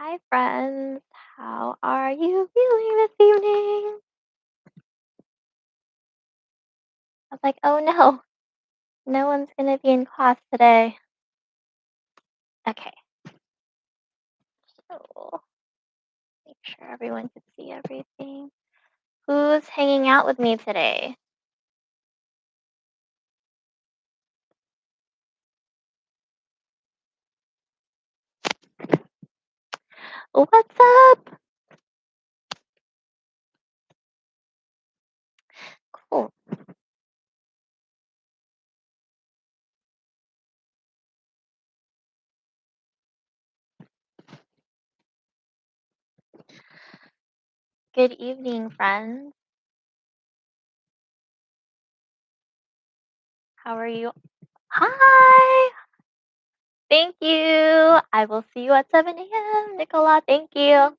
Hi, friends. How are you feeling this evening? I was like, oh no, no one's going to be in class today. Okay, so make sure everyone can see everything. Who's hanging out with me today? What's up? Cool. Good evening, friends. How are you? Hi. Thank you. I will see you at 7 a.m. Nicola, thank you.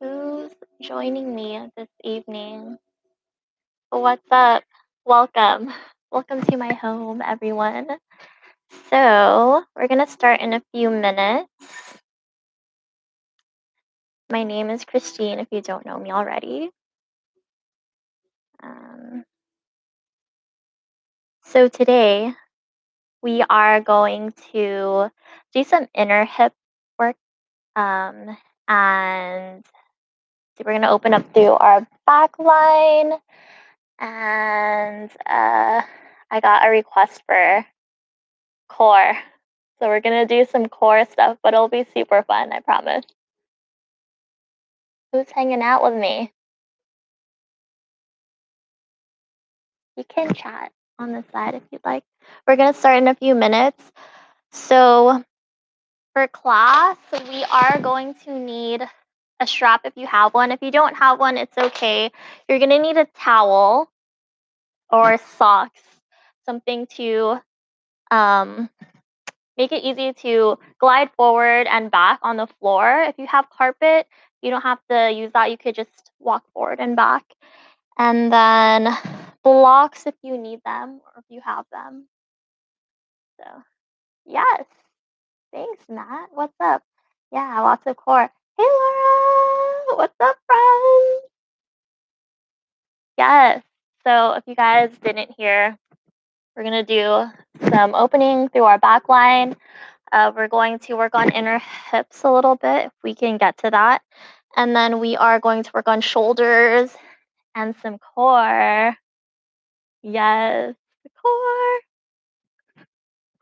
Who's joining me this evening? What's up? Welcome. Welcome to my home, everyone. So, we're going to start in a few minutes. My name is Kristine, if you don't know me already. Um, so, today we are going to do some inner hip work. And we're going to open up through our back line. And I got a request for core. So we're gonna do some core stuff, but it'll be super fun, I promise. Who's hanging out with me? You can chat on the side if you'd like. We're gonna start in a few minutes. So for class, we are going to need a strap if you have one. If you don't have one, it's okay. You're gonna need a towel or socks, something to make it easy to glide forward and back on the floor. If you have carpet, you don't have to use that. You could just walk forward and back. And then blocks if you need them or if you have them. So, yes. Thanks, Matt. What's up? Yeah, lots of core. Hey, Laura. What's up, friends? Yes. So, if you guys didn't hear, we're going to do some opening through our back line. We're going to work on inner hips a little bit if we can get to that. And then we are going to work on shoulders and some core. Yes, the core.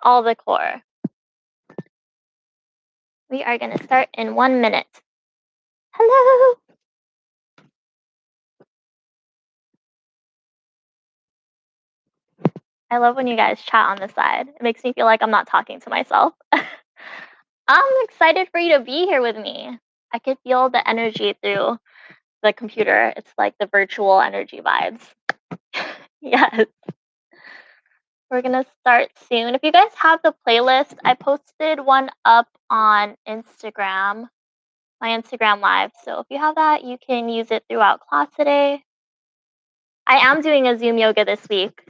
All the core. We are going to start in 1 minute. Hello. I love when you guys chat on the side. It makes me feel like I'm not talking to myself. I'm excited for you to be here with me. I could feel the energy through the computer. It's like the virtual energy vibes. Yes. We're gonna start soon. If you guys have the playlist, I posted one up on Instagram, my Instagram live. So if you have that, you can use it throughout class today. I am doing a Zoom yoga this week,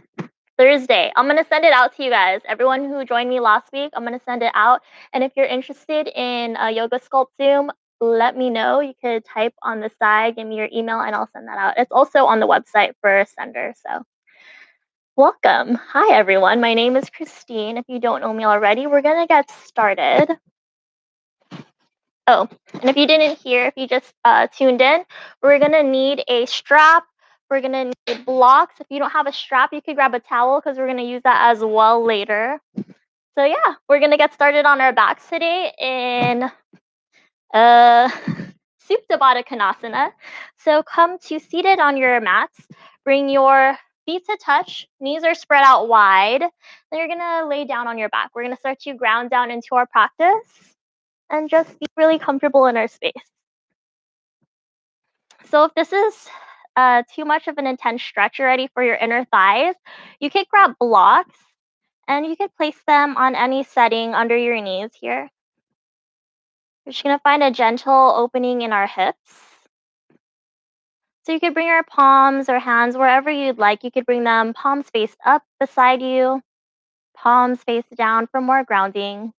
Thursday. I'm gonna send it out to you guys. Everyone who joined me last week, I'm gonna send it out. And if you're interested in a yoga sculpt Zoom, let me know. You could type on the side, give me your email, and I'll send that out. It's also on the website for sender. So welcome. Hi, everyone. My name is Kristine. If you don't know me already, we're going to get started. Oh, and if you didn't hear, if you just tuned in, we're going to need a strap. We're going to need blocks. If you don't have a strap, you could grab a towel because we're going to use that as well later. So yeah, we're going to get started on our backs today in Supta Baddha Konasana. So come to seated on your mats. Bring your feet to touch. Knees are spread out wide. Then you're going to lay down on your back. We're going to start to ground down into our practice and just be really comfortable in our space. So if this is too much of an intense stretch already for your inner thighs, you could grab blocks and you could place them on any setting under your knees here. We're just gonna find a gentle opening in our hips. So you could bring your palms or hands wherever you'd like. You could bring them palms face up beside you, palms face down for more grounding.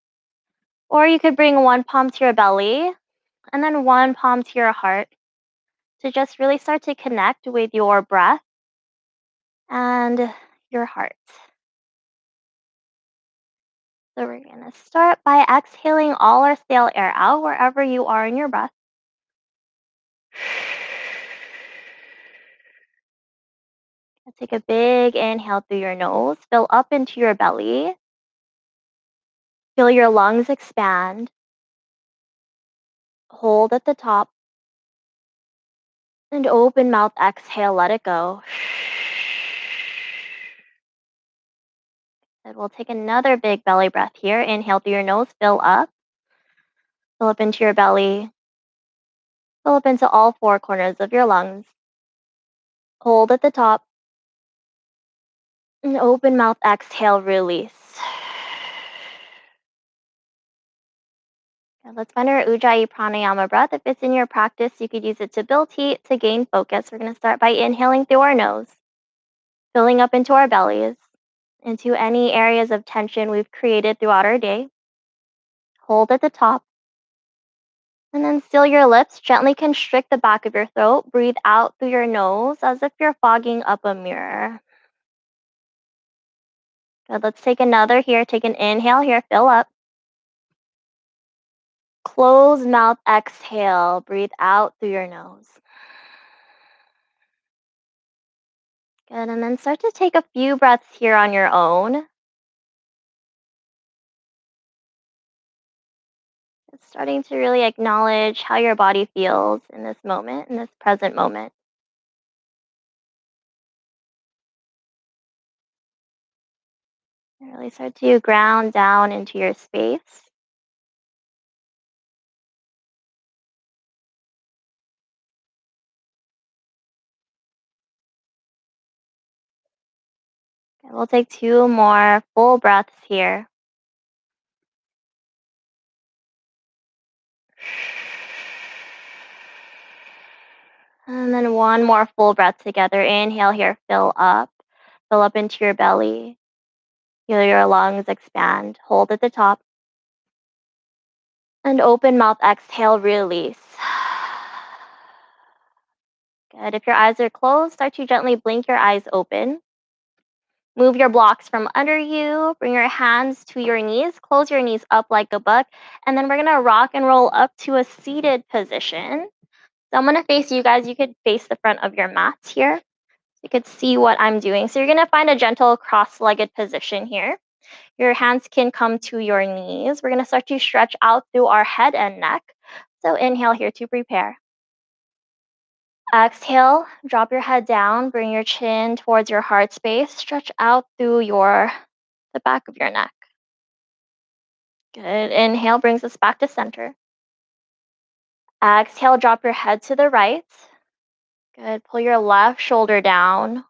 Or you could bring one palm to your belly and then one palm to your heart to just really start to connect with your breath and your heart. So we're going to start by exhaling all our stale air out wherever you are in your breath. Take a big inhale through your nose, fill up into your belly, feel your lungs expand, hold at the top, and open mouth exhale, let it go. And we'll take another big belly breath here. Inhale through your nose, fill up into your belly, fill up into all four corners of your lungs. Hold at the top, and open mouth exhale, release. Now let's find our Ujjayi Pranayama breath. If it's in your practice, you could use it to build heat, to gain focus. We're going to start by inhaling through our nose, filling up into our bellies, into any areas of tension we've created throughout our day. Hold at the top. And then seal your lips, gently constrict the back of your throat. Breathe out through your nose as if you're fogging up a mirror. Good, let's take another here. Take an inhale here, fill up. Close mouth, exhale. Breathe out through your nose. Good, and then start to take a few breaths here on your own. Just starting to really acknowledge how your body feels in this moment, in this present moment. And really start to ground down into your space. And we'll take two more full breaths here. And then one more full breath together. Inhale here, fill up. Fill up into your belly. Feel your lungs expand. Hold at the top. And open mouth, exhale, release. Good. If your eyes are closed, start to gently blink your eyes open. Move your blocks from under you. Bring your hands to your knees. Close your knees up like a book. And then we're going to rock and roll up to a seated position. So I'm going to face you guys. You could face the front of your mats here. You could see what I'm doing. So you're going to find a gentle cross-legged position here. Your hands can come to your knees. We're going to start to stretch out through our head and neck. So inhale here to prepare. Exhale, drop your head down, bring your chin towards your heart space, stretch out through the back of your neck. Good. Inhale brings us back to center. Exhale, drop your head to the right. Good. Pull your left shoulder down.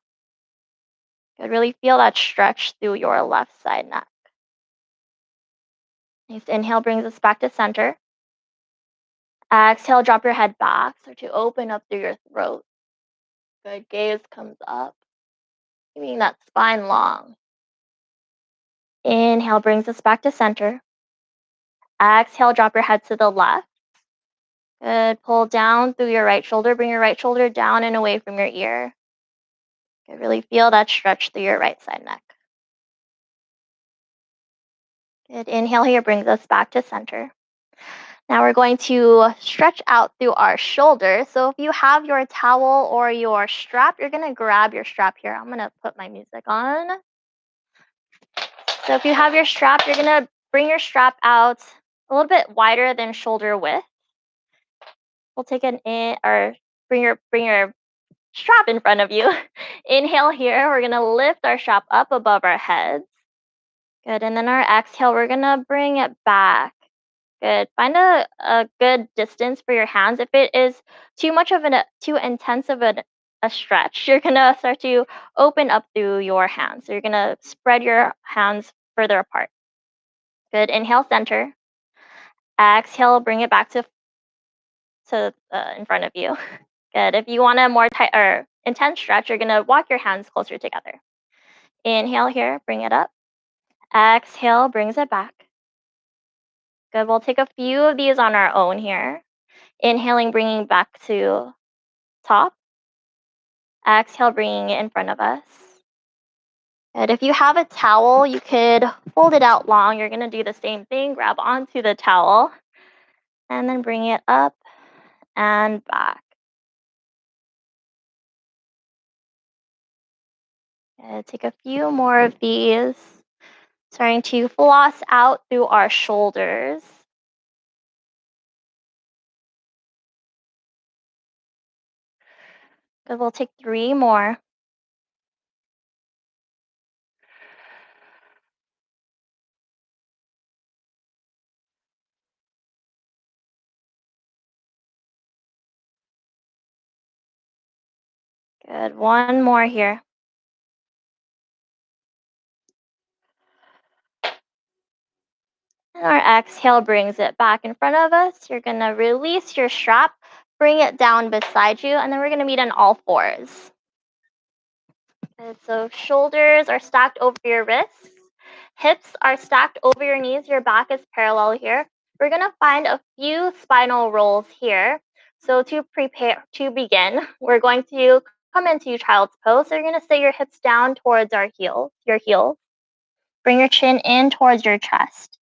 Good. Really feel that stretch through your left side neck. Nice. Inhale brings us back to center. Exhale, drop your head back. Start to open up through your throat. Good. Gaze comes up, keeping that spine long. Inhale brings us back to center. Exhale, drop your head to the left. Good. Pull down through your right shoulder. Bring your right shoulder down and away from your ear. Good. Really feel that stretch through your right side neck. Good. Inhale here brings us back to center. Now we're going to stretch out through our shoulders. So if you have your towel or your strap, you're going to grab your strap here. I'm going to put my music on. So if you have your strap, you're going to bring your strap out a little bit wider than shoulder width. We'll take an in or bring your strap in front of you. Inhale here. We're going to lift our strap up above our heads. Good. And then our exhale, we're going to bring it back. Good. Find a good distance for your hands. If it is too much of too intense of a stretch, you're gonna start to open up through your hands. So you're gonna spread your hands further apart. Good. Inhale, center. Exhale, bring it back to in front of you. Good. If you want a more tight or intense stretch, you're gonna walk your hands closer together. Inhale here, bring it up. Exhale, brings it back. Good. We'll take a few of these on our own here. Inhaling, bringing back to top. Exhale, bringing it in front of us. And if you have a towel, you could fold it out long. You're going to do the same thing. Grab onto the towel and then bring it up and back. Take a few more of these. Starting to floss out through our shoulders. Good. We'll take 3 more. Good. 1 more here. And our exhale brings it back in front of us. You're going to release your strap, bring it down beside you, and then we're going to meet on all fours. Good. So shoulders are stacked over your wrists. Hips are stacked over your knees. Your back is parallel here. We're going to find a few spinal rolls here. So to begin, we're going to come into child's pose. So you're going to sit your hips down towards your heels. Bring your chin in towards your chest.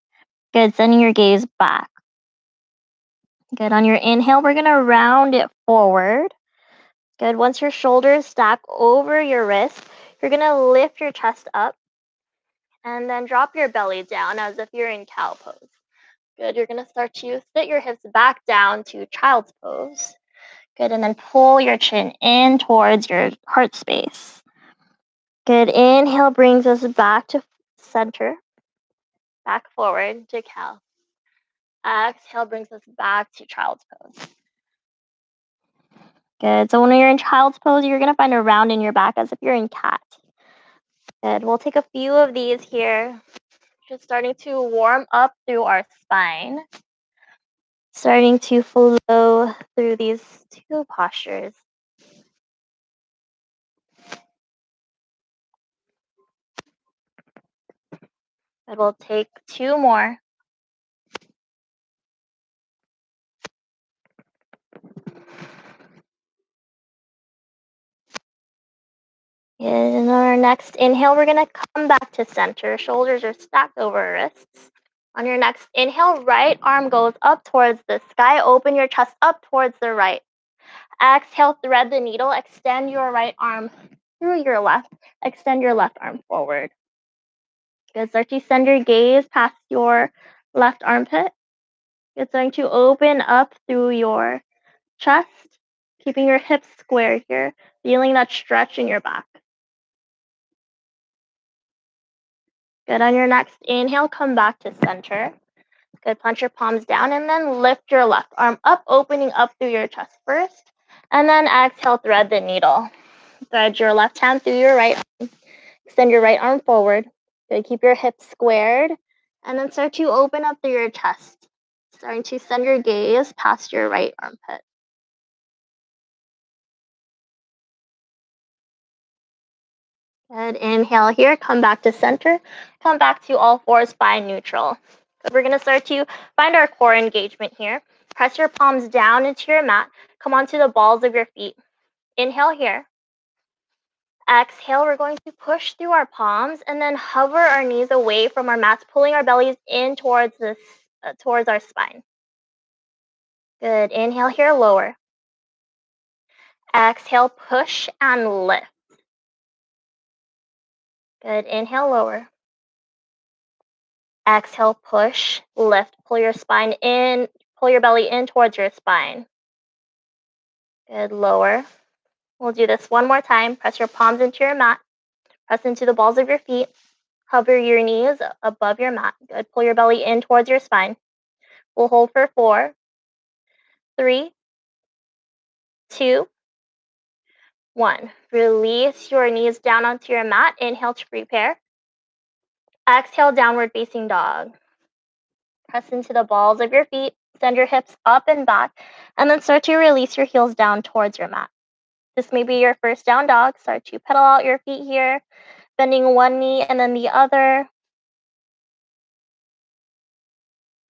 Good. Sending your gaze back. Good. On your inhale, we're going to round it forward. Good. Once your shoulders stack over your wrist, you're going to lift your chest up and then drop your belly down as if you're in cow pose. Good. You're going to start to sit your hips back down to child's pose. Good. And then pull your chin in towards your heart space. Good. Inhale brings us back to center, back forward to cow. Exhale brings us back to child's pose. Good. So when you're in child's pose, you're going to find a round in your back as if you're in cat. Good. We'll take a few of these here. Just starting to warm up through our spine. Starting to flow through these 2 postures. And we'll take 2 more. In our next inhale, we're going to come back to center. Shoulders are stacked over our wrists. On your next inhale, right arm goes up towards the sky. Open your chest up towards the right. Exhale, thread the needle. Extend your right arm through your left. Extend your left arm forward. Good. Start to send your gaze past your left armpit. It's going to open up through your chest, keeping your hips square here, feeling that stretch in your back. Good. On your next inhale, come back to center. Good. Punch your palms down and then lift your left arm up, opening up through your chest first. And then exhale, thread the needle. Thread your left hand through your right arm. Extend your right arm forward. Good. Keep your hips squared. And then start to open up through your chest. Starting to send your gaze past your right armpit. Good. Inhale here. Come back to center. Come back to all fours, spine neutral. Good. We're going to start to find our core engagement here. Press your palms down into your mat. Come onto the balls of your feet. Inhale here. Exhale, we're going to push through our palms and then hover our knees away from our mats, pulling our bellies in towards our spine. Good. Inhale here, lower. Exhale, push and lift. Good. Inhale, lower. Exhale, push, lift. Pull your spine in, pull your belly in towards your spine. Good. Lower. We'll do this one more time. Press your palms into your mat. Press into the balls of your feet. Hover your knees above your mat. Good. Pull your belly in towards your spine. We'll hold for 4, 3, 2, 1. Release your knees down onto your mat. Inhale to prepare. Exhale, downward facing dog. Press into the balls of your feet. Send your hips up and back. And then start to release your heels down towards your mat. This may be your first down dog. Start to pedal out your feet here, bending one knee and then the other.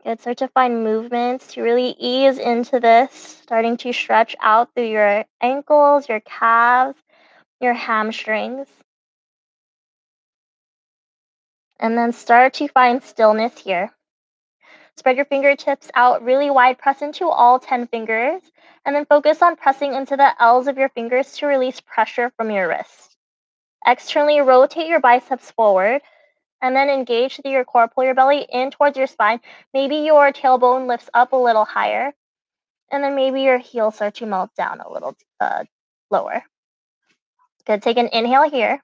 Good. Start to find movements to really ease into this, starting to stretch out through your ankles, your calves, your hamstrings. And then start to find stillness here. Spread your fingertips out really wide, press into all 10 fingers, and then focus on pressing into the L's of your fingers to release pressure from your wrist. Externally rotate your biceps forward, and then engage through your core. Pull your belly in towards your spine. Maybe your tailbone lifts up a little higher, and then maybe your heels start to melt down a little lower. Good. Take an inhale here.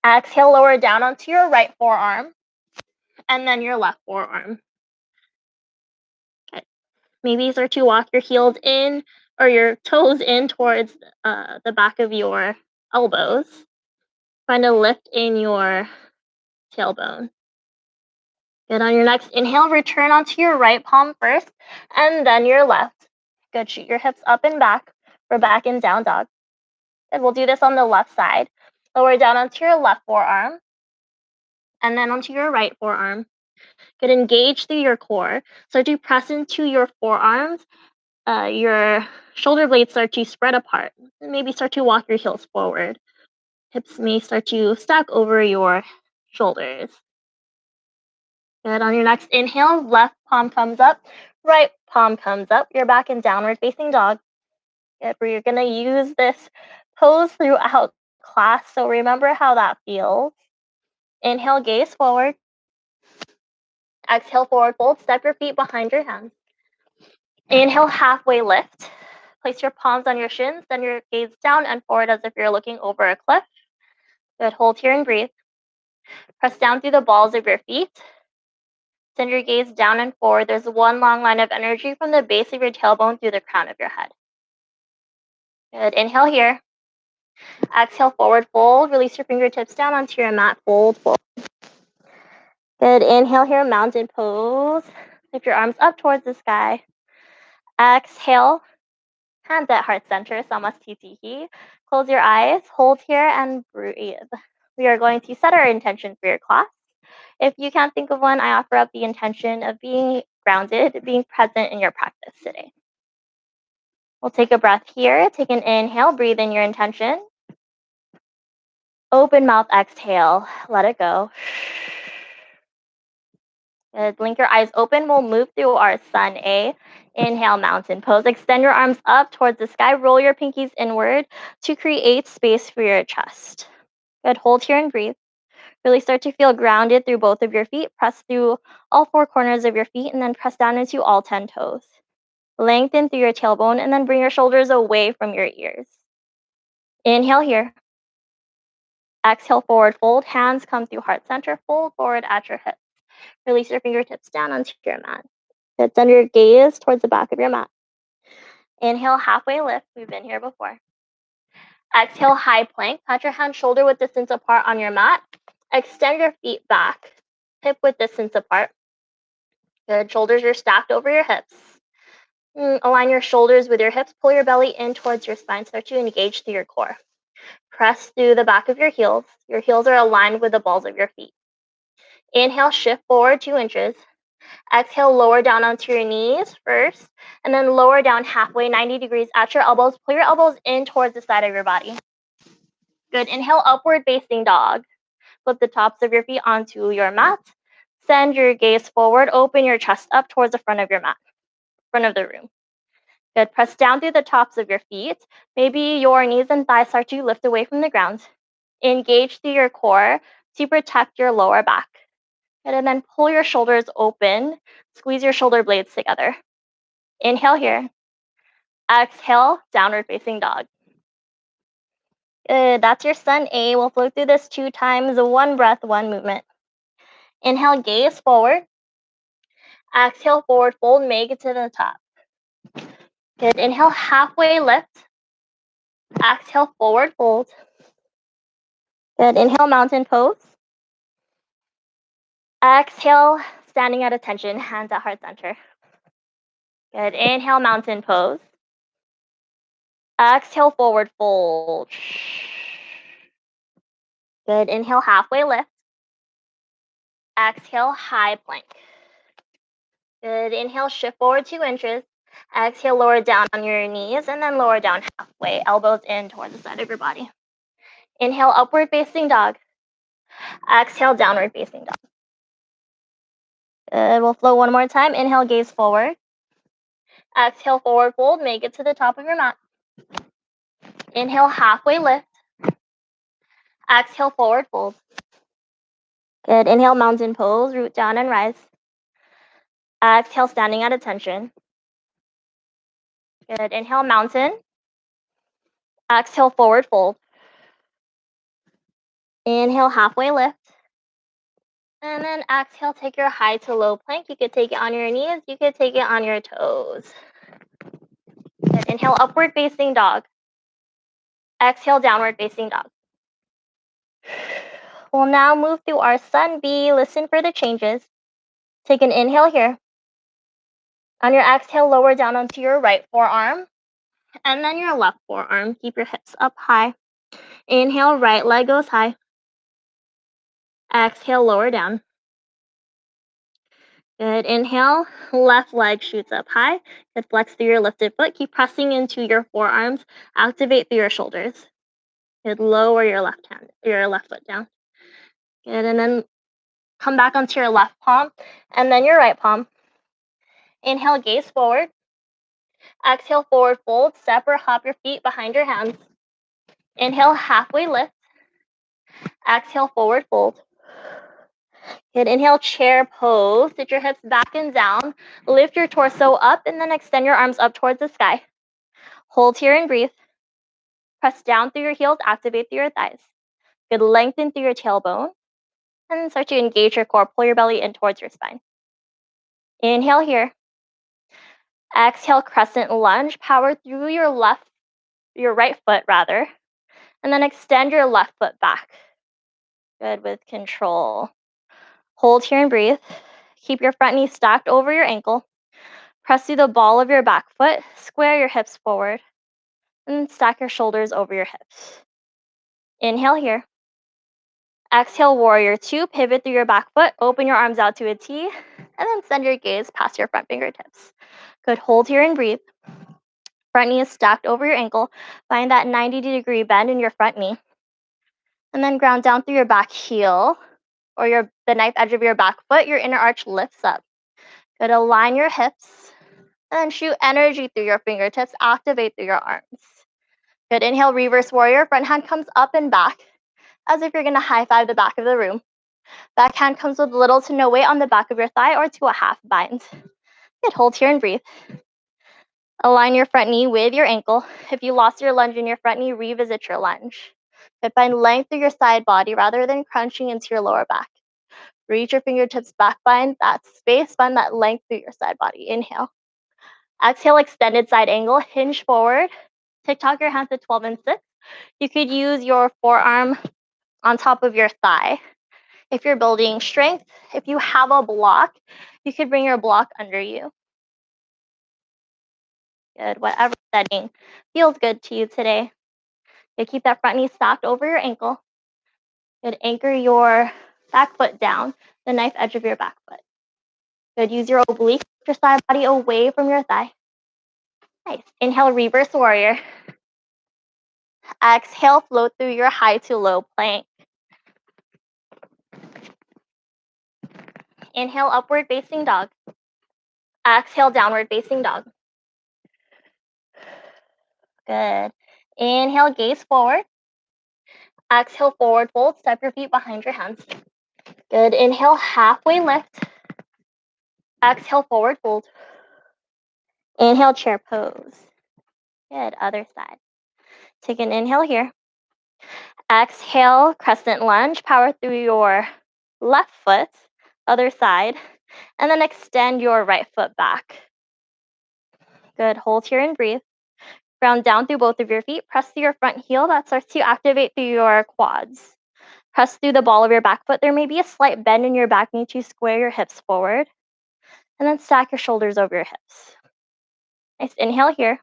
Exhale, lower down onto your right forearm, and then your left forearm. Okay. Maybe start to walk your heels in or your toes in towards the back of your elbows. Find a lift in your tailbone. Good. On your next inhale, return onto your right palm first, and then your left. Good. Shoot your hips up and back. We're back in down dog. Good. We'll do this on the left side. Lower down onto your left forearm, and then onto your right forearm. Good. Engage through your core. Start to press into your forearms. Your shoulder blades start to spread apart. And maybe start to walk your heels forward. Hips may start to stack over your shoulders. Good. On your next inhale, left palm comes up, right palm comes up. You're back in downward facing dog. Good. You're going to use this pose throughout class, so remember how that feels. Inhale, gaze forward. Exhale, forward fold. Step your feet behind your hands. Inhale, halfway lift. Place your palms on your shins, send your gaze down and forward as if you're looking over a cliff. Good. Hold here and breathe. Press down through the balls of your feet. Send your gaze down and forward. There's one long line of energy from the base of your tailbone through the crown of your head. Good. Inhale here. Exhale, forward fold. Release your fingertips down onto your mat. Fold, fold. Good. Inhale here, mountain pose. Lift your arms up towards the sky. Exhale. Hands at heart center, Samastitihi. Close your eyes, hold here, and breathe. We are going to set our intention for your class. If you can't think of one, I offer up the intention of being grounded, being present in your practice today. We'll take a breath here. Take an inhale, breathe in your intention. Open mouth, exhale, let it go. Good. Blink your eyes open. We'll move through our Sun A. Inhale, mountain pose. Extend your arms up towards the sky. Roll your pinkies inward to create space for your chest. Good. Hold here and breathe. Really start to feel grounded through both of your feet. Press through all 4 corners of your feet and then press down into all 10 toes. Lengthen through your tailbone and then bring your shoulders away from your ears. Inhale here. Exhale, forward fold. Hands come through heart center. Fold forward at your hips. Release your fingertips down onto your mat. Good. Send your gaze towards the back of your mat. Inhale, halfway lift. We've been here before. Exhale, high plank. Pat your hands shoulder width distance apart on your mat. Extend your feet back, hip width distance apart. Good. Shoulders are stacked over your hips. Align your shoulders with your hips. Pull your belly in towards your spine. Start to engage through your core. Press through the back of your heels. Your heels are aligned with the balls of your feet. Inhale, shift forward 2 inches. Exhale, lower down onto your knees first, and then lower down halfway, 90 degrees at your elbows. Pull your elbows in towards the side of your body. Good. Inhale, upward facing dog. Flip the tops of your feet onto your mat. Send your gaze forward. Open your chest up towards the front of your mat, front of the room. Good. Press down through the tops of your feet. Maybe your knees and thighs start to lift away from the ground. Engage through your core to protect your lower back. Good. And then pull your shoulders open. Squeeze your shoulder blades together. Inhale here. Exhale, downward facing dog. Good. That's your Sun A. We'll flow through this 2 times. 1 breath, 1 movement. Inhale, gaze forward. Exhale, forward fold, make it to the top. Good. Inhale, halfway lift. Exhale, forward fold. Good. Inhale, mountain pose. Exhale, standing at attention, hands at heart center. Good. Inhale, mountain pose. Exhale, forward fold. Good. Inhale, halfway lift. Exhale, high plank. Good. Inhale, shift forward 2 inches. Exhale, lower down on your knees and then lower down halfway, elbows in towards the side of your body. Inhale, upward facing dog. Exhale, downward facing dog. Good. We'll flow one more time. Inhale, gaze forward. Exhale, forward fold. Make it to the top of your mat. Inhale, halfway lift. Exhale, forward fold. Good. Inhale, mountain pose. Root down and rise. Exhale, standing at attention. Good. Inhale, mountain. Exhale, forward fold. Inhale, halfway lift. And then exhale, take your high to low plank. You could take it on your knees. You could take it on your toes. Good. Inhale, upward facing dog. Exhale, downward facing dog. We'll now move through our sun B. Listen for the changes. Take an inhale here. On your exhale, lower down onto your right forearm and then your left forearm. Keep your hips up high. Inhale, right leg goes high. Exhale, lower down. Good. Inhale, left leg shoots up high. Good. Flex through your lifted foot. Keep pressing into your forearms. Activate through your shoulders. Good. Lower your left foot down. Good. And then come back onto your left palm and then your right palm. Inhale, gaze forward. Exhale, forward fold. Step or hop your feet behind your hands. Inhale, halfway lift. Exhale, forward fold. Good. Inhale, chair pose. Sit your hips back and down. Lift your torso up and then extend your arms up towards the sky. Hold here and breathe. Press down through your heels. Activate through your thighs. Good. Lengthen through your tailbone. And then start to engage your core. Pull your belly in towards your spine. Inhale here. Exhale, crescent lunge. Power through your right foot rather. And then extend your left foot back. Good. With control. Hold here and breathe. Keep your front knee stacked over your ankle. Press through the ball of your back foot. Square your hips forward. And stack your shoulders over your hips. Inhale here. Exhale, warrior two. Pivot through your back foot. Open your arms out to a T. And then send your gaze past your front fingertips. Good. Hold here and breathe. Front knee is stacked over your ankle. Find that 90-degree bend in your front knee. And then ground down through your back heel or the knife edge of your back foot. Your inner arch lifts up. Good. Align your hips. And then shoot energy through your fingertips. Activate through your arms. Good. Inhale, reverse warrior. Front hand comes up and back as if you're going to high five the back of the room. Back hand comes with little to no weight on the back of your thigh or to a half bind. Good. Hold here and breathe. Align your front knee with your ankle. If you lost your lunge in your front knee, revisit your lunge. Good. Find length through your side body rather than crunching into your lower back. Reach your fingertips back, find that space, find that length through your side body. Inhale. Exhale, extended side angle, hinge forward. TikTok your hands at 12 and 6. You could use your forearm on top of your thigh. If you're building strength, if you have a block, you could bring your block under you. Good. Whatever setting feels good to you today. Good. Keep that front knee stacked over your ankle. Good. Anchor your back foot down, the knife edge of your back foot. Good. Use your oblique, your side body away from your thigh. Nice. Inhale, reverse warrior. Exhale, float through your high to low plank. Inhale, upward facing dog. Exhale, downward facing dog. Good. Inhale, gaze forward. Exhale, forward fold. Step your feet behind your hands. Good. Inhale, halfway lift. Exhale, forward fold. Inhale, chair pose. Good. Other side. Take an inhale here. Exhale, crescent lunge. Power through your left foot. Other side. And then extend your right foot back. Good. Hold here and breathe. Ground down through both of your feet. Press through your front heel. That starts to activate through your quads. Press through the ball of your back foot. There may be a slight bend in your back knee to square your hips forward. And then stack your shoulders over your hips. Nice. Inhale here.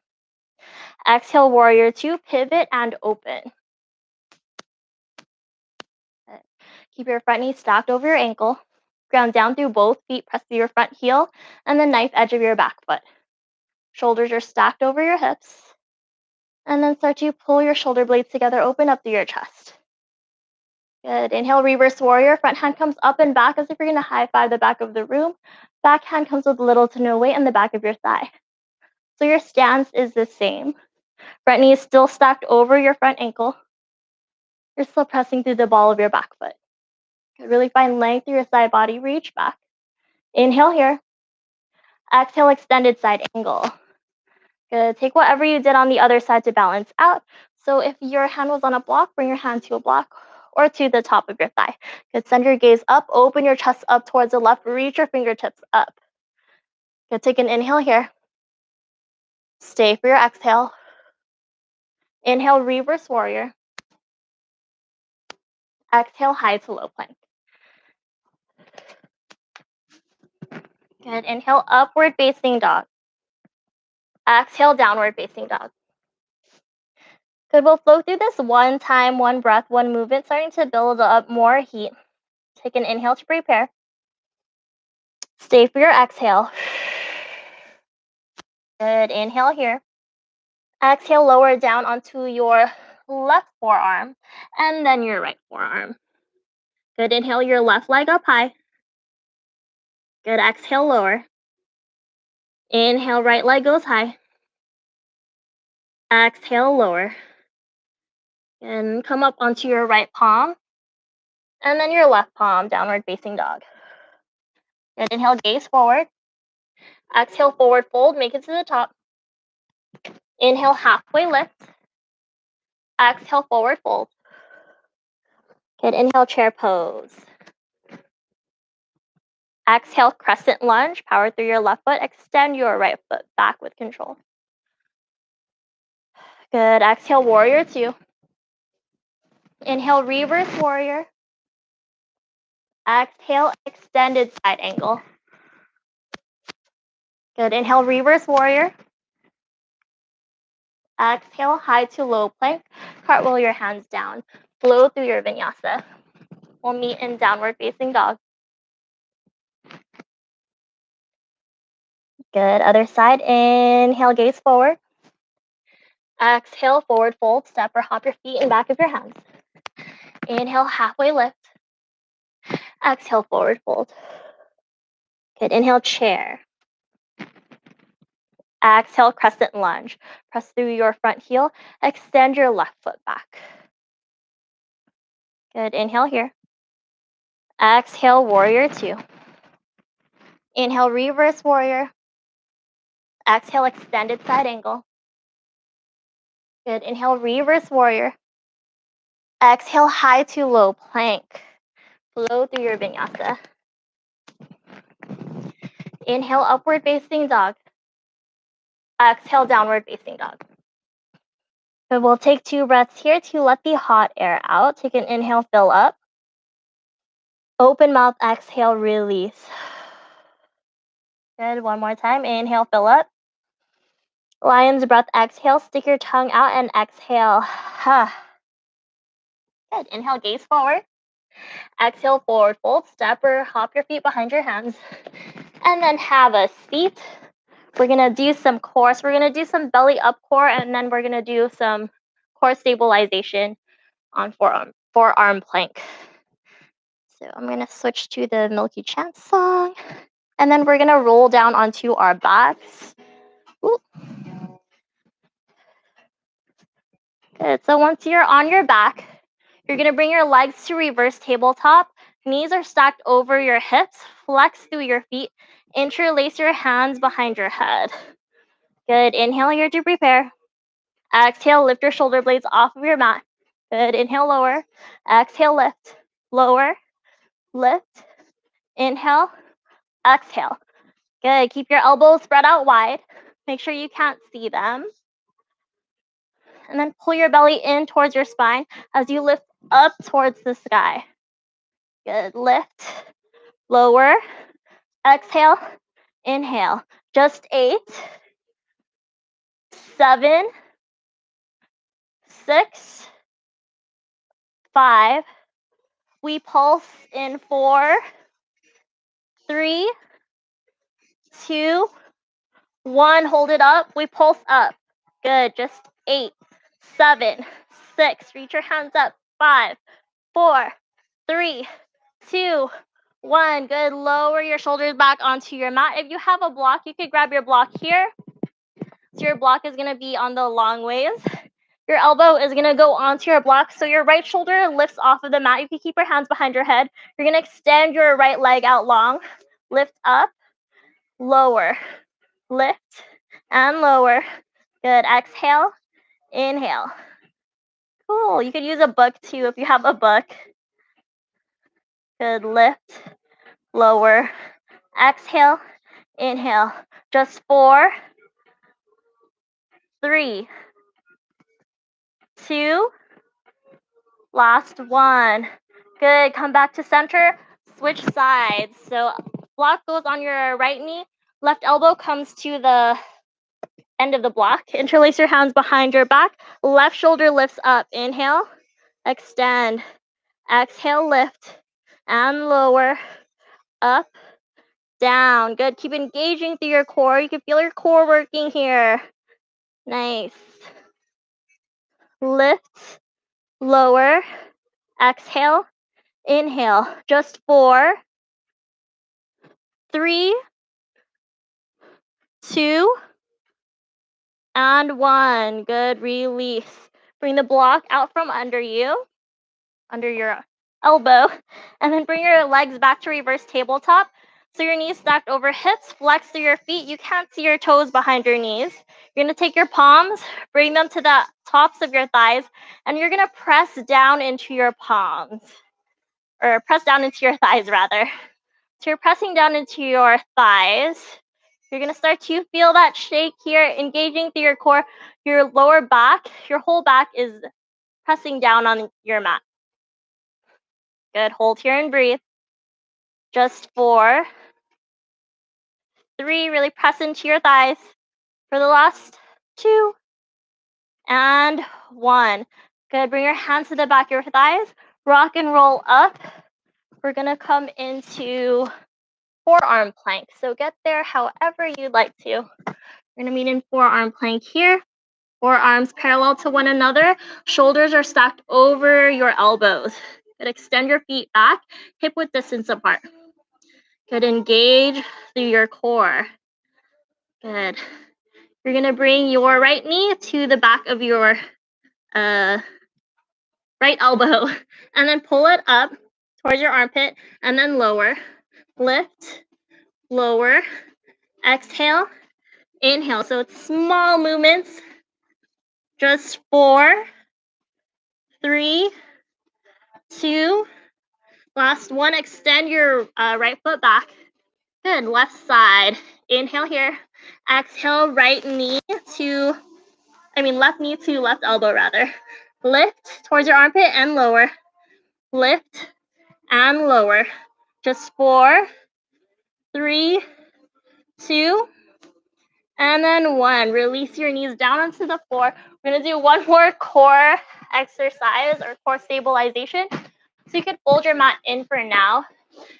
Exhale, warrior two. Pivot and open. Good. Keep your front knee stacked over your ankle. Ground down through both feet. Press through your front heel and the knife edge of your back foot. Shoulders are stacked over your hips. And then start to pull your shoulder blades together. Open up through your chest. Good. Inhale, reverse warrior. Front hand comes up and back as if you're going to high five the back of the room. Back hand comes with little to no weight in the back of your thigh. So your stance is the same. Front knee is still stacked over your front ankle. You're still pressing through the ball of your back foot. Good. Really find length through your side body. Reach back. Inhale here. Exhale, extended side angle. Good. Take whatever you did on the other side to balance out. So if your hand was on a block, bring your hand to a block or to the top of your thigh. Good. Send your gaze up. Open your chest up towards the left. Reach your fingertips up. Good. Take an inhale here. Stay for your exhale. Inhale, reverse warrior. Exhale, high to low plank. Good. Inhale, upward facing dog. Exhale, downward facing dog. Good. We'll flow through this one time, one breath, one movement, starting to build up more heat. Take an inhale to prepare. Stay for your exhale. Good. Inhale here. Exhale, lower down onto your left forearm and then your right forearm. Good. Inhale your left leg up high. Good. Exhale, lower. Inhale, right leg goes high. Exhale, lower. And come up onto your right palm and then your left palm, downward facing dog. Good. Inhale, gaze forward. Exhale, forward fold, make it to the top. Inhale, halfway lift. Exhale, forward fold. Good. Inhale, chair pose. Exhale, crescent lunge. Power through your left foot. Extend your right foot back with control. Good. Exhale, warrior two. Inhale, reverse warrior. Exhale, extended side angle. Good. Inhale, reverse warrior. Exhale, high to low plank. Cartwheel your hands down. Flow through your vinyasa. We'll meet in downward facing dog. Good. Other side. Inhale, gaze forward. Exhale, forward fold. Step or hop your feet in back of your hands. Inhale, halfway lift. Exhale, forward fold. Good. Inhale, chair. Exhale, crescent lunge. Press through your front heel. Extend your left foot back. Good. Inhale here. Exhale, warrior two. Inhale, reverse warrior. Exhale, extended side angle. Good. Inhale, reverse warrior. Exhale, high to low plank. Flow through your vinyasa. Inhale, upward facing dog. Exhale, downward facing dog. So we'll take 2 breaths here to let the hot air out. Take an inhale, fill up. Open mouth, exhale, release. Good. One more time. Inhale, fill up. Lion's breath, exhale. Stick your tongue out and exhale. Good. Inhale, gaze forward. Exhale, forward fold. Step or hop your feet behind your hands. And then have a seat. We're going to do some core. So we're going to do some belly up core, and then we're going to do some core stabilization on forearm plank. So I'm going to switch to the Milky Chance song. And then we're going to roll down onto our backs. Ooh. Good. So once you're on your back, you're going to bring your legs to reverse tabletop. Knees are stacked over your hips. Flex through your feet. Interlace your hands behind your head. Good. Inhale here to prepare. Exhale, lift your shoulder blades off of your mat. Good. Inhale, lower. Exhale, lift. Lower. Lift. Inhale, exhale. Good. Keep your elbows spread out wide. Make sure you can't see them. And then pull your belly in towards your spine as you lift up towards the sky. Good. Lift, lower, exhale, inhale. Just 8, 7, 6, 5. We pulse in 4, 3, 2, 1. Hold it up. We pulse up. Good. Just 8, 7, 6. Reach your hands up. 5, 4, 3, 2, 1. Good. Lower your shoulders back onto your mat. If you have a block, you could grab your block here. So your block is going to be on the long ways. Your elbow is going to go onto your block. So your right shoulder lifts off of the mat. You can keep your hands behind your head. You're going to extend your right leg out long. Lift up, lower, lift, and lower. Good. Exhale, inhale. Cool. You could use a book too if you have a book. Good. Lift, lower, exhale, inhale. Just 4, 3, 2, last 1. Good. Come back to center. Switch sides. So block goes on your right knee. Left elbow comes to the end of the block. Interlace your hands behind your back. Left shoulder lifts up. Inhale. Extend. Exhale. Lift. And lower. Up. Down. Good. Keep engaging through your core. You can feel your core working here. Nice. Lift. Lower. Exhale. Inhale. Just 4, 3, 2, and 1. Good. Release. Bring the block out from under you, under your elbow, and then bring your legs back to reverse tabletop. So your knees stacked over hips, flex through your feet. You can't see your toes behind your knees. You're gonna take your palms, bring them to the tops of your thighs, and you're gonna press down into your palms, or press down into your thighs rather. So you're pressing down into your thighs. You're gonna start to feel that shake here, engaging through your core. Your lower back, your whole back is pressing down on your mat. Good. Hold here and breathe. Just 4, 3. Really press into your thighs for the last 2, and 1. Good. Bring your hands to the back of your thighs. Rock and roll up. We're gonna come into forearm plank. So get there however you'd like to. We're gonna meet in forearm plank here. Forearms parallel to one another. Shoulders are stacked over your elbows. Good. Extend your feet back, hip width distance apart. Good. Engage through your core. Good. You're gonna bring your right knee to the back of your right elbow, and then pull it up towards your armpit, and then lower. Lift, lower, exhale, inhale. So it's small movements. Just 4, 3, 2, last 1. Extend your right foot back. Good. Left side. Inhale here. Exhale, left knee to left elbow rather. Lift towards your armpit and lower. Lift and lower. Just 4, 3, 2, and then 1. Release your knees down onto the floor. We're gonna do one more core exercise or core stabilization. So you could fold your mat in for now.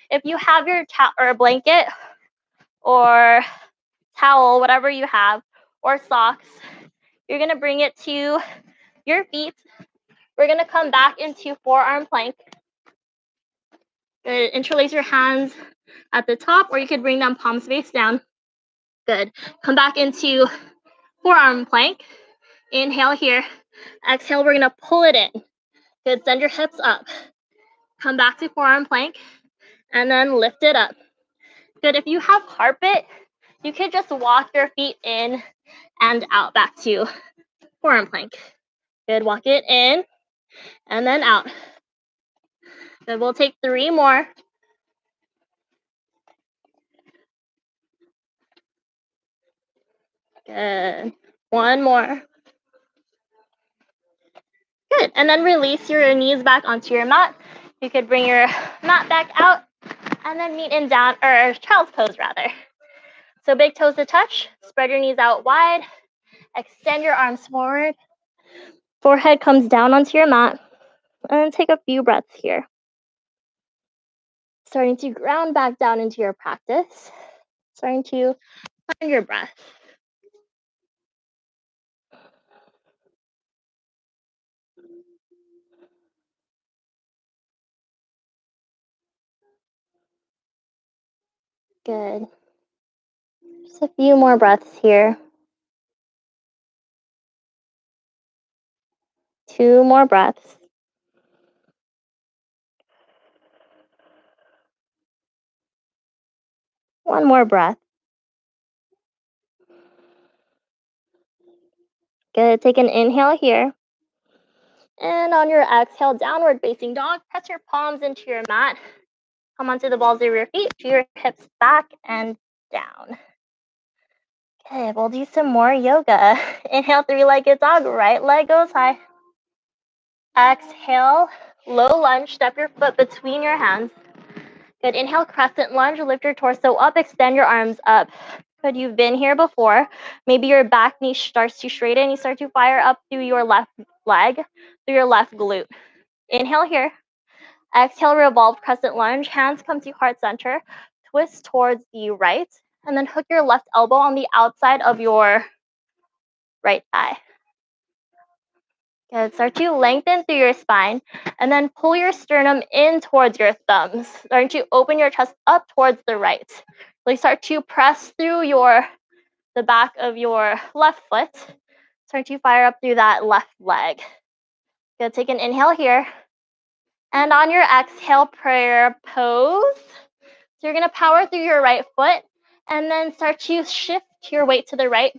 If you have your or a blanket or towel, whatever you have, or socks, you're gonna bring it to your feet. We're gonna come back into forearm plank. Good. Interlace your hands at the top, or you could bring them palms face down. Good. Come back into forearm plank. Inhale here. Exhale, we're gonna pull it in. Good. Send your hips up. Come back to forearm plank, and then lift it up. Good. If you have carpet, you could just walk your feet in and out back to forearm plank. Good. Walk it in and then out. Good. We'll take 3 more. Good. One more. Good. And then release your knees back onto your mat. You could bring your mat back out and then meet in down or child's pose rather. So big toes to touch. Spread your knees out wide. Extend your arms forward. Forehead comes down onto your mat. And then take a few breaths here. Starting to ground back down into your practice. Starting to find your breath. Good. Just a few more breaths here. 2 more breaths. One more breath. Good. Take an inhale here. And on your exhale, downward facing dog, press your palms into your mat. Come onto the balls of your feet, your hips back and down. Okay, we'll do some more yoga. Inhale, 3-legged dog, right leg goes high. Exhale, low lunge, step your foot between your hands. Good, inhale, crescent lunge, lift your torso up, extend your arms up. Good, you've been here before. Maybe your back knee starts to straighten, you start to fire up through your left leg, through your left glute. Inhale here. Exhale, revolve crescent lunge, hands come to heart center, twist towards the right, and then hook your left elbow on the outside of your right thigh. Good. Start to lengthen through your spine and then pull your sternum in towards your thumbs. Starting to open your chest up towards the right. Really start to press through the back of your left foot. Start to fire up through that left leg. Good. Take an inhale here. And on your exhale, prayer pose. So you're going to power through your right foot and then start to shift your weight to the right,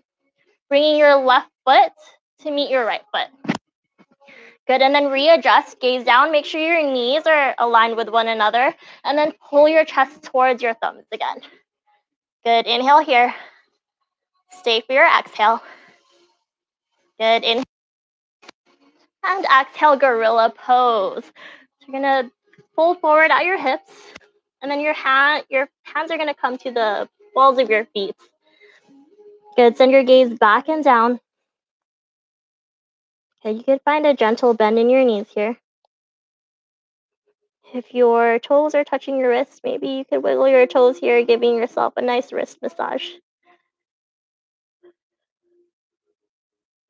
bringing your left foot to meet your right foot. Good, and then readjust, gaze down, make sure your knees are aligned with one another, and then pull your chest towards your thumbs again. Good, inhale here. Stay for your exhale. Good, inhale. And exhale, gorilla pose. So you're gonna fold forward at your hips, and then your hands are gonna come to the balls of your feet. Good, send your gaze back and down. Okay, you could find a gentle bend in your knees here. If your toes are touching your wrist, maybe you could wiggle your toes here, giving yourself a nice wrist massage.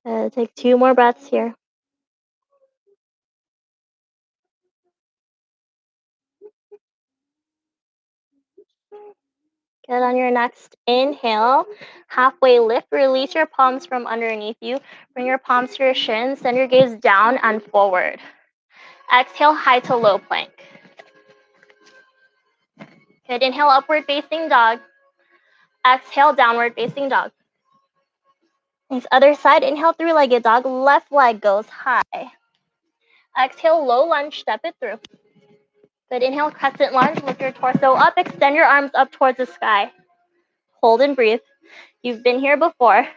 Take 2 more breaths here. Good, on your next inhale, halfway lift, release your palms from underneath you. Bring your palms to your shins, send your gaze down and forward. Exhale, high to low plank. Good, inhale, upward facing dog. Exhale, downward facing dog. Nice, other side, inhale, 3-legged dog. Left leg goes high. Exhale, low lunge, step it through. Good, inhale, crescent lunge, lift your torso up, extend your arms up towards the sky. Hold and breathe. You've been here before.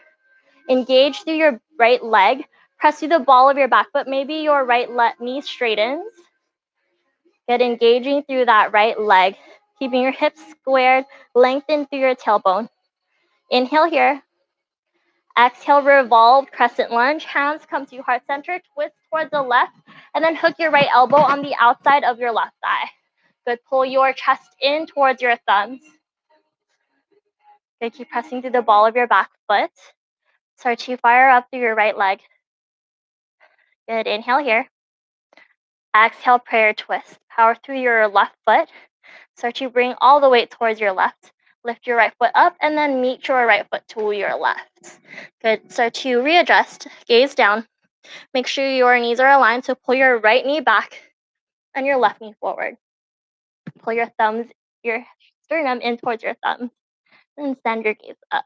Engage through your right leg. Press through the ball of your back foot. Maybe your right knee straightens. Get engaging through that right leg. Keeping your hips squared. Lengthen through your tailbone. Inhale here. Exhale, revolve, crescent lunge. Hands come to heart center. Twist towards the left. And then hook your right elbow on the outside of your left thigh. Good. Pull your chest in towards your thumbs. Good. Keep pressing through the ball of your back foot. Start to fire up through your right leg. Good. Inhale here. Exhale, prayer twist. Power through your left foot. Start to bring all the weight towards your left. Lift your right foot up and then meet your right foot to your left. Good. Start to readjust. Gaze down. Make sure your knees are aligned. So pull your right knee back and your left knee forward. Pull your sternum in towards your thumbs. And send your gaze up.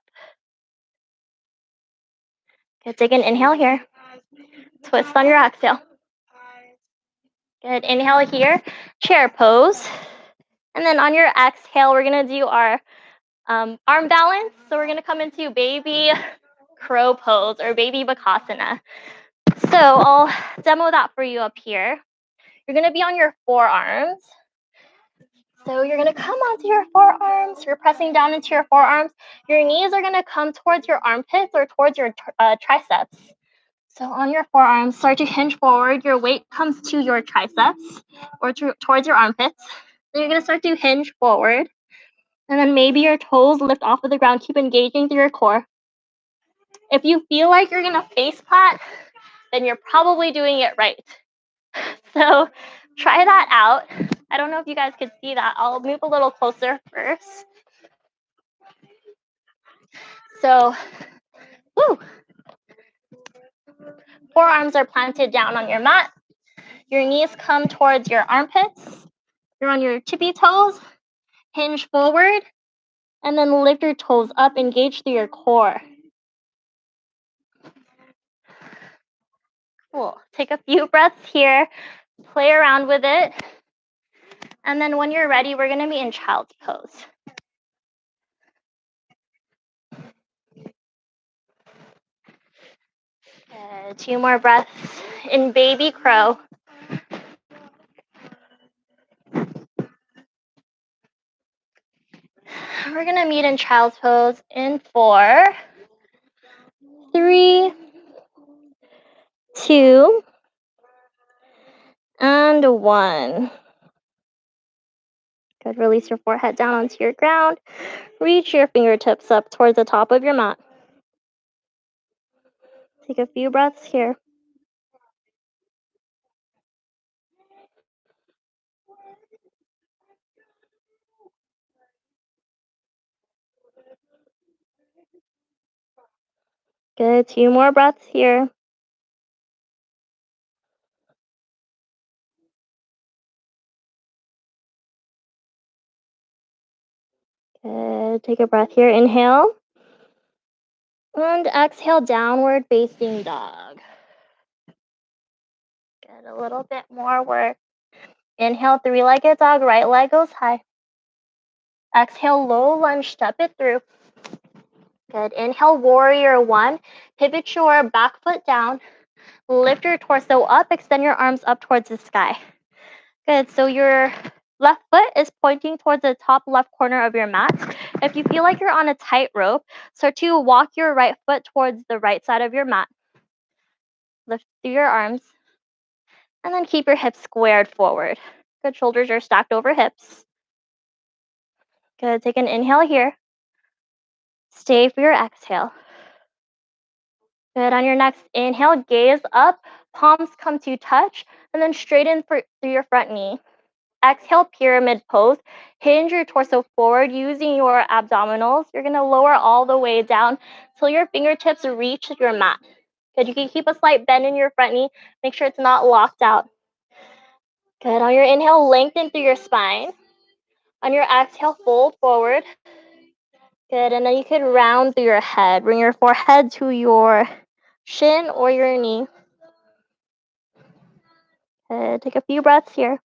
Good. Take an inhale here. Twist on your exhale. Good. Inhale here. Chair pose. And then on your exhale, we're going to do our arm balance. So we're going to come into baby crow pose or baby bakasana. So I'll demo that for you up here. You're gonna be on your forearms. So you're gonna come onto your forearms. You're pressing down into your forearms. Your knees are gonna come towards your armpits or towards your triceps. So on your forearms, start to hinge forward. Your weight comes to your triceps or towards your armpits. Then you're gonna start to hinge forward. And then maybe your toes lift off of the ground. Keep engaging through your core. If you feel like you're gonna face plant, then you're probably doing it right. So try that out. I don't know if you guys could see that. I'll move a little closer first. So, woo. Forearms are planted down on your mat. Your knees come towards your armpits. You're on your tippy toes. Hinge forward. And then lift your toes up. Engage through your core. Cool. Take a few breaths here. Play around with it. And then when you're ready, we're going to be in child's pose. Good. 2 more breaths in baby crow. We're going to meet in child's pose in 4, 3, 2, and 1. Good. Release your forehead down onto your ground. Reach your fingertips up towards the top of your mat. Take a few breaths here. Good. 2 more breaths here. Good. Take a breath here. Inhale. And exhale, downward facing dog. Good. A little bit more work. Inhale, 3-legged dog. Right leg goes high. Exhale, low lunge. Step it through. Good. Inhale, warrior 1. Pivot your back foot down. Lift your torso up. Extend your arms up towards the sky. Good. So your left foot is pointing towards the top left corner of your mat. If you feel like you're on a tightrope, start to walk your right foot towards the right side of your mat. Lift through your arms. And then keep your hips squared forward. Good. Shoulders are stacked over hips. Good. Take an inhale here. Stay for your exhale. Good. On your next inhale, gaze up. Palms come to touch. And then straighten through your front knee. Exhale, pyramid pose. Hinge your torso forward using your abdominals. You're going to lower all the way down till your fingertips reach your mat. Good. You can keep a slight bend in your front knee. Make sure it's not locked out. Good. On your inhale, lengthen through your spine. On your exhale, fold forward. Good. And then you could round through your head. Bring your forehead to your shin or your knee. Good. Take a few breaths here.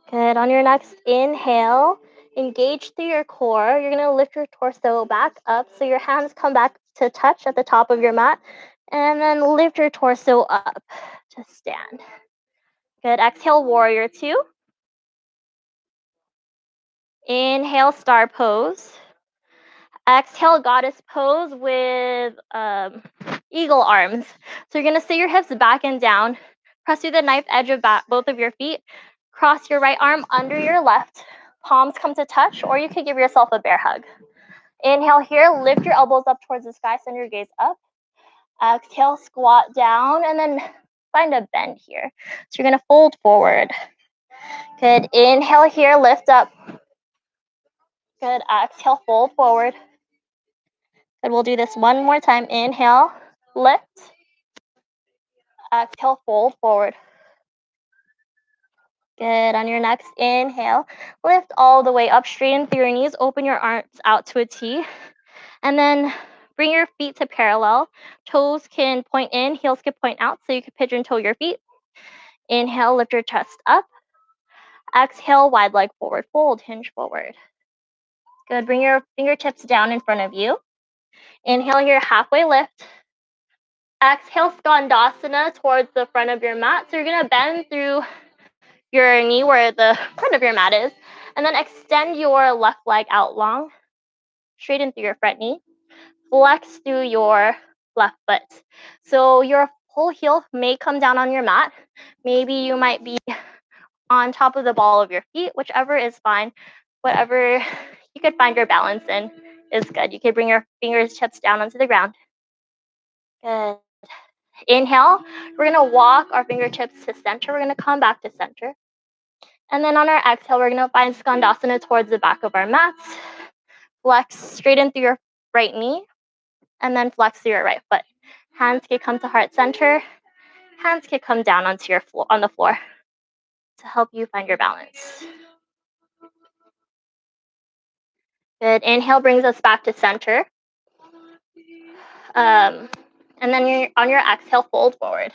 Good. On your next inhale, engage through your core. You're going to lift your torso back up so your hands come back to touch at the top of your mat. And then lift your torso up to stand. Good. Exhale, warrior 2. Inhale, star pose. Exhale, goddess pose with eagle arms. So you're going to sit your hips back and down. Press through the knife edge of both of your feet. Cross your right arm under your left. Palms come to touch, or you could give yourself a bear hug. Inhale here, lift your elbows up towards the sky, send your gaze up. Exhale, squat down, and then find a bend here. So you're gonna fold forward. Good, inhale here, lift up. Good, exhale, fold forward. Good, we'll do this one more time. Inhale, lift. Exhale, fold forward. Good, on your next inhale, lift all the way up, straighten through your knees, open your arms out to a T. And then bring your feet to parallel. Toes can point in, heels can point out, so you can pigeon toe your feet. Inhale, lift your chest up. Exhale, wide leg forward fold, hinge forward. Good, bring your fingertips down in front of you. Inhale here, halfway lift. Exhale, Skandasana towards the front of your mat. So you're gonna bend through your knee where the front of your mat is, and then extend your left leg out long, straighten through your front knee. Flex through your left foot. So your whole heel may come down on your mat. Maybe you might be on top of the ball of your feet, whichever is fine. Whatever you could find your balance in is good. You could bring your fingertips down onto the ground. Good. Inhale, we're gonna walk our fingertips to center. We're gonna come back to center. And then on our exhale, we're gonna find Skandasana towards the back of our mats. Flex straighten through your right knee, and then flex through your right foot. Hands can come to heart center. Hands can come down onto your floor, on the floor to help you find your balance. Good. Inhale brings us back to center. And then on your exhale, fold forward.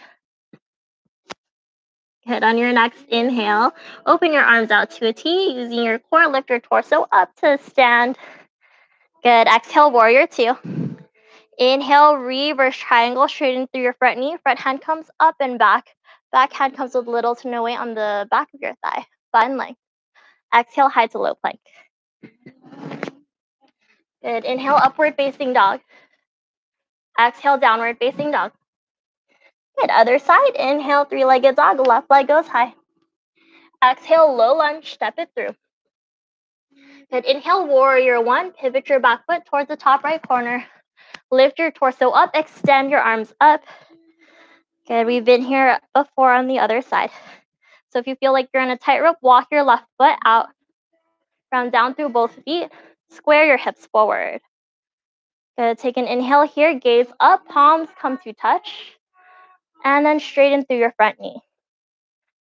Good. On your next inhale, open your arms out to a T. Using your core, lift your torso up to stand. Good. Exhale, warrior two. Inhale, reverse triangle, straighten through your front knee. Front hand comes up and back. Back hand comes with little to no weight on the back of your thigh. Fun length. Exhale, high to low plank. Good. Inhale, upward facing dog. Exhale, downward facing dog. Good. Other side. Inhale, three-legged dog. Left leg goes high. Exhale, low lunge. Step it through. Good. Inhale, warrior one. Pivot your back foot towards the top right corner. Lift your torso up. Extend your arms up. Good. We've been here before on the other side. So if you feel like you're on a tightrope, walk your left foot out. Ground down through both feet. Square your hips forward. Good. Take an inhale here. Gaze up. Palms come to touch. And then straighten through your front knee.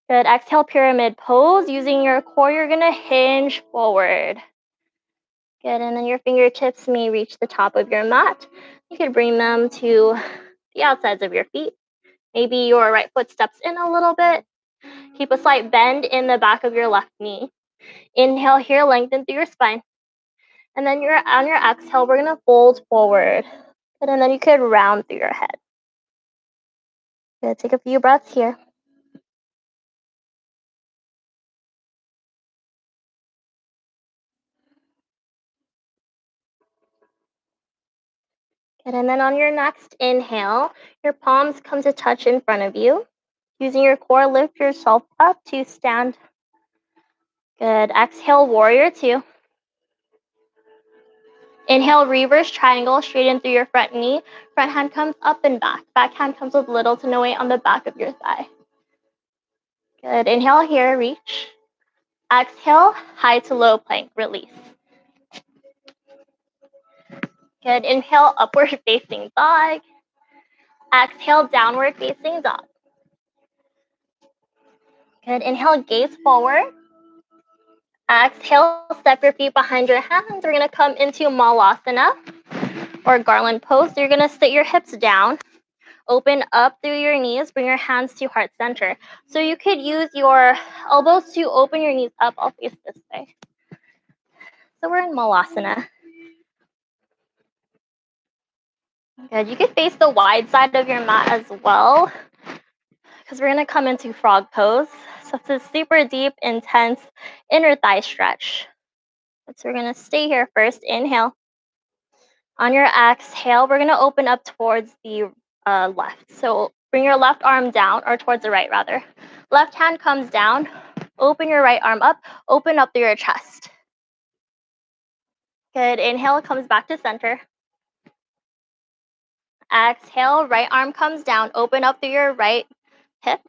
Good. Exhale, pyramid pose. Using your core, you're going to hinge forward. Good. And then your fingertips may reach the top of your mat. You could bring them to the outsides of your feet. Maybe your right foot steps in a little bit. Keep a slight bend in the back of your left knee. Inhale here, lengthen through your spine. And then on your exhale, we're going to fold forward. Good. And then you could round through your head. Good. Take a few breaths here. Good. And then on your next inhale, your palms come to touch in front of you. Using your core, lift yourself up to stand. Good. Exhale, warrior two. Inhale, reverse triangle, straighten through your front knee. Front hand comes up and back. Back hand comes with little to no weight on the back of your thigh. Good. Inhale here, reach. Exhale, high to low plank, release. Good. Inhale, upward facing dog. Exhale, downward facing dog. Good. Inhale, gaze forward. Exhale, step your feet behind your hands. We're going to come into Malasana or garland pose. So you're going to sit your hips down. Open up through your knees. Bring your hands to heart center. So you could use your elbows to open your knees up. I'll face this way. So we're in Malasana. Good. You could face the wide side of your mat as well, because we're going to come into frog pose. So it's a super deep, intense inner thigh stretch. So we're going to stay here first. Inhale. On your exhale, we're going to open up towards the left. So bring your left arm down, or towards the right, rather. Left hand comes down. Open your right arm up. Open up through your chest. Good. Inhale, comes back to center. Exhale, right arm comes down. Open up through your right hip.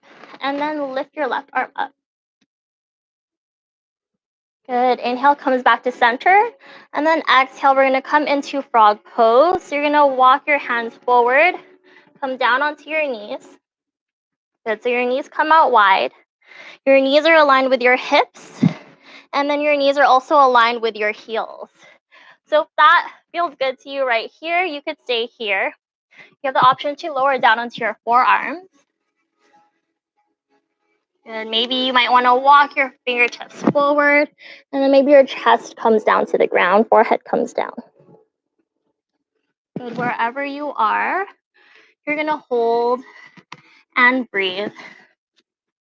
And then lift your left arm up. Good. Inhale, comes back to center. And then exhale, we're going to come into frog pose. So you're going to walk your hands forward. Come down onto your knees. Good. So your knees come out wide. Your knees are aligned with your hips. And then your knees are also aligned with your heels. So if that feels good to you right here, you could stay here. You have the option to lower down onto your forearms. Good. Maybe you might want to walk your fingertips forward, and then maybe your chest comes down to the ground, forehead comes down. Good. Wherever you are, you're going to hold and breathe.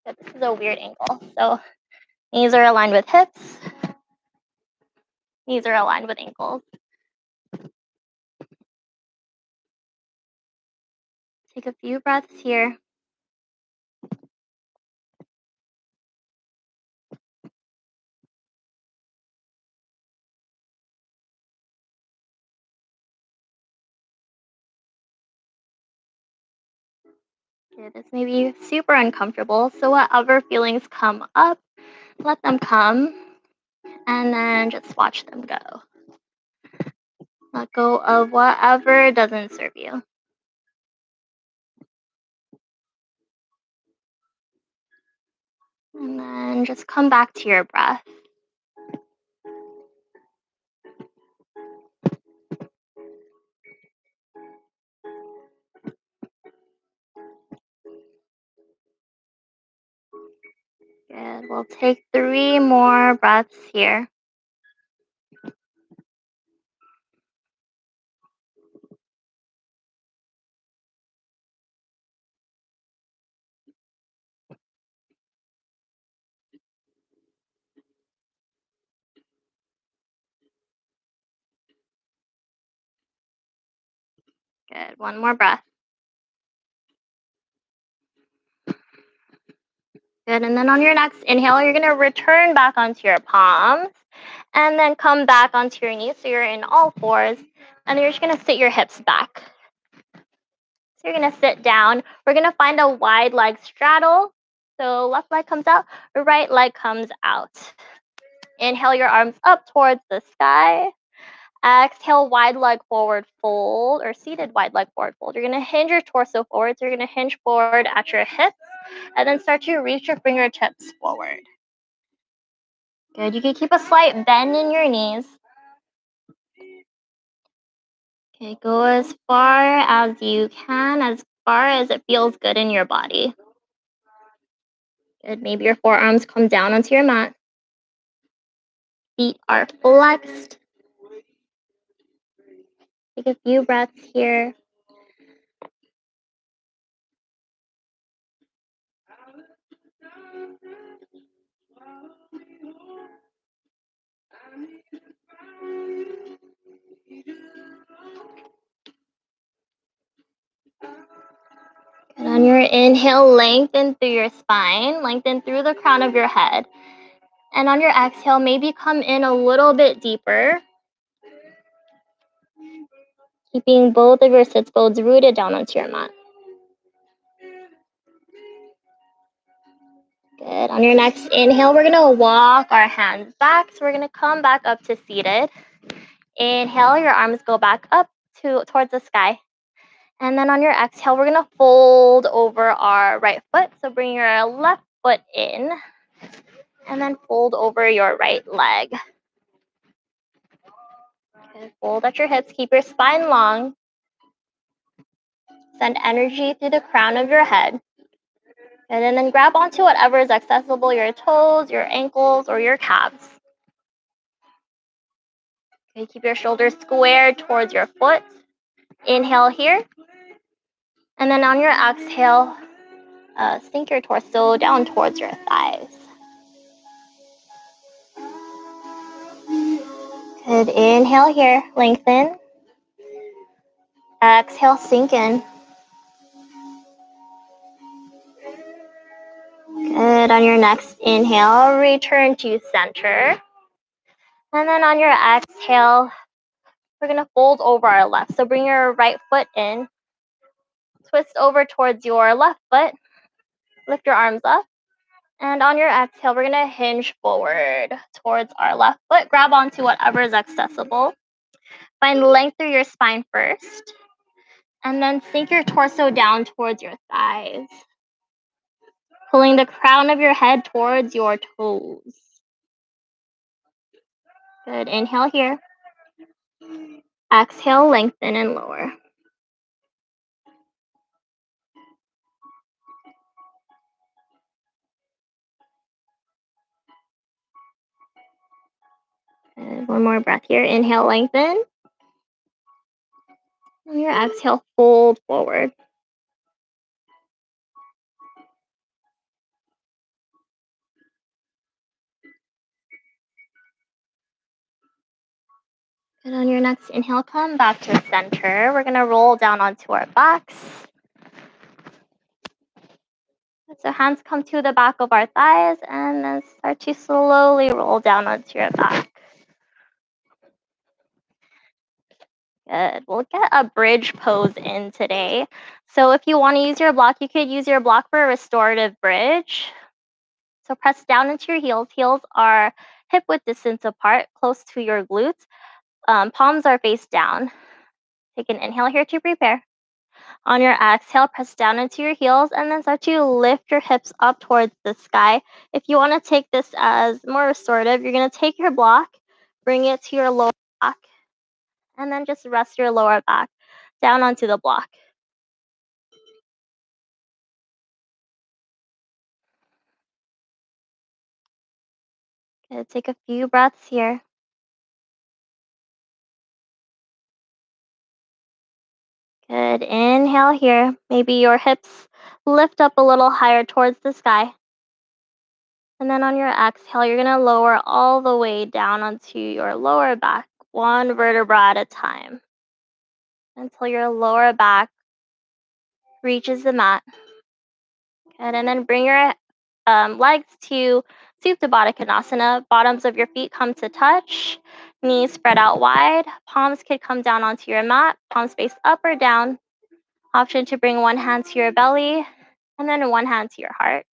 Good. This is a weird angle. So knees are aligned with hips. Knees are aligned with ankles. Take a few breaths here. Good. This may be super uncomfortable. So whatever feelings come up, let them come, and then just watch them go. Let go of whatever doesn't serve you. And then just come back to your breath. Good. We'll take 3 more breaths here. Good. 1 more breath. Good. And then on your next inhale, you're going to return back onto your palms and then come back onto your knees. So you're in all fours. And then you're just going to sit your hips back. So you're going to sit down. We're going to find a wide leg straddle. So left leg comes out, right leg comes out. Inhale your arms up towards the sky. Exhale, wide leg forward fold, or seated wide leg forward fold. You're going to hinge your torso forward. So you're going to hinge forward at your hips and then start to reach your fingertips forward. Good. You can keep a slight bend in your knees. Okay, go as far as you can, as far as it feels good in your body. Good. Maybe your forearms come down onto your mat. Feet are flexed. Take a few breaths here. And on your inhale, lengthen through your spine, lengthen through the crown of your head. And on your exhale, maybe come in a little bit deeper, keeping both of your sits bones rooted down onto your mat. Good. On your next inhale, we're going to walk our hands back. So we're going to come back up to seated. Inhale, your arms go back up towards the sky. And then on your exhale, we're going to fold over our right foot. So bring your left foot in and then fold over your right leg. Okay, fold at your hips. Keep your spine long. Send energy through the crown of your head. And then grab onto whatever is accessible, your toes, your ankles, or your calves. Okay, keep your shoulders squared towards your foot. Inhale here. And then on your exhale, sink your torso down towards your thighs. Good. Inhale here. Lengthen. Exhale, sink in. Good. On your next inhale, return to center. And then on your exhale, we're going to fold over our left. So bring your right foot in. Twist over towards your left foot. Lift your arms up. And on your exhale, we're going to hinge forward towards our left foot. Grab onto whatever is accessible. Find length through your spine first. And then sink your torso down towards your thighs. Pulling the crown of your head towards your toes. Good. Inhale here. Exhale, lengthen and lower. And one more breath here. Inhale, lengthen. On your exhale, fold forward. And on your next inhale, come back to center. We're going to roll down onto our backs. So hands come to the back of our thighs and then start to slowly roll down onto your back. Good. We'll get a bridge pose in today. So if you want to use your block, you could use your block for a restorative bridge. So press down into your heels. Heels are hip width distance apart, close to your glutes. Palms are face down. Take an inhale here to prepare. On your exhale, press down into your heels and then start to lift your hips up towards the sky. If you want to take this as more restorative, you're going to take your block, bring it to your lower back, and then just rest your lower back down onto the block. Good. Take a few breaths here. Good. Inhale here. Maybe your hips lift up a little higher towards the sky. And then on your exhale, you're going to lower all the way down onto your lower back, one vertebra at a time, until your lower back reaches the mat. Good. And then bring your legs to Supta Baddha Konasana. Bottoms of your feet come to touch. Knees spread out wide. Palms could come down onto your mat. Palms face up or down. Option to bring one hand to your belly and then one hand to your heart.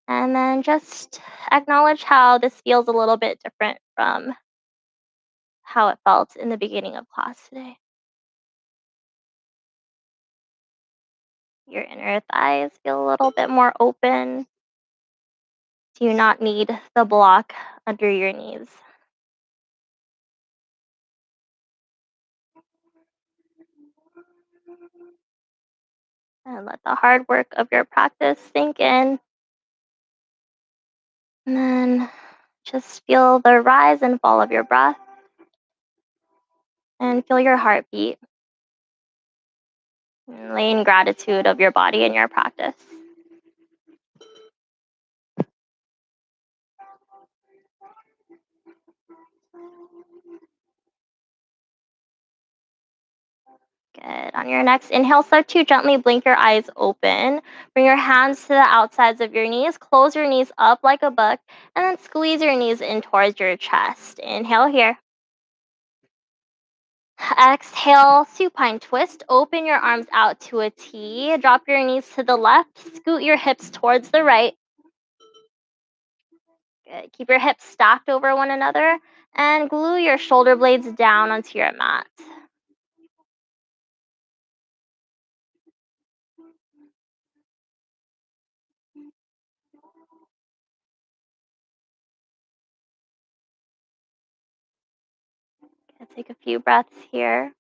And then just acknowledge how this feels a little bit different from how it felt in the beginning of class today. Your inner thighs feel a little bit more open. Do you not need the block under your knees? And let the hard work of your practice sink in. And then just feel the rise and fall of your breath. And feel your heartbeat. And lay in gratitude of your body and your practice. Good. On your next inhale, start to gently blink your eyes open. Bring your hands to the outsides of your knees. Close your knees up like a book. And then squeeze your knees in towards your chest. Inhale here. Exhale, supine twist. Open your arms out to a T. Drop your knees to the left. Scoot your hips towards the right. Good. Keep your hips stacked over one another. And glue your shoulder blades down onto your mat. Take a few breaths here.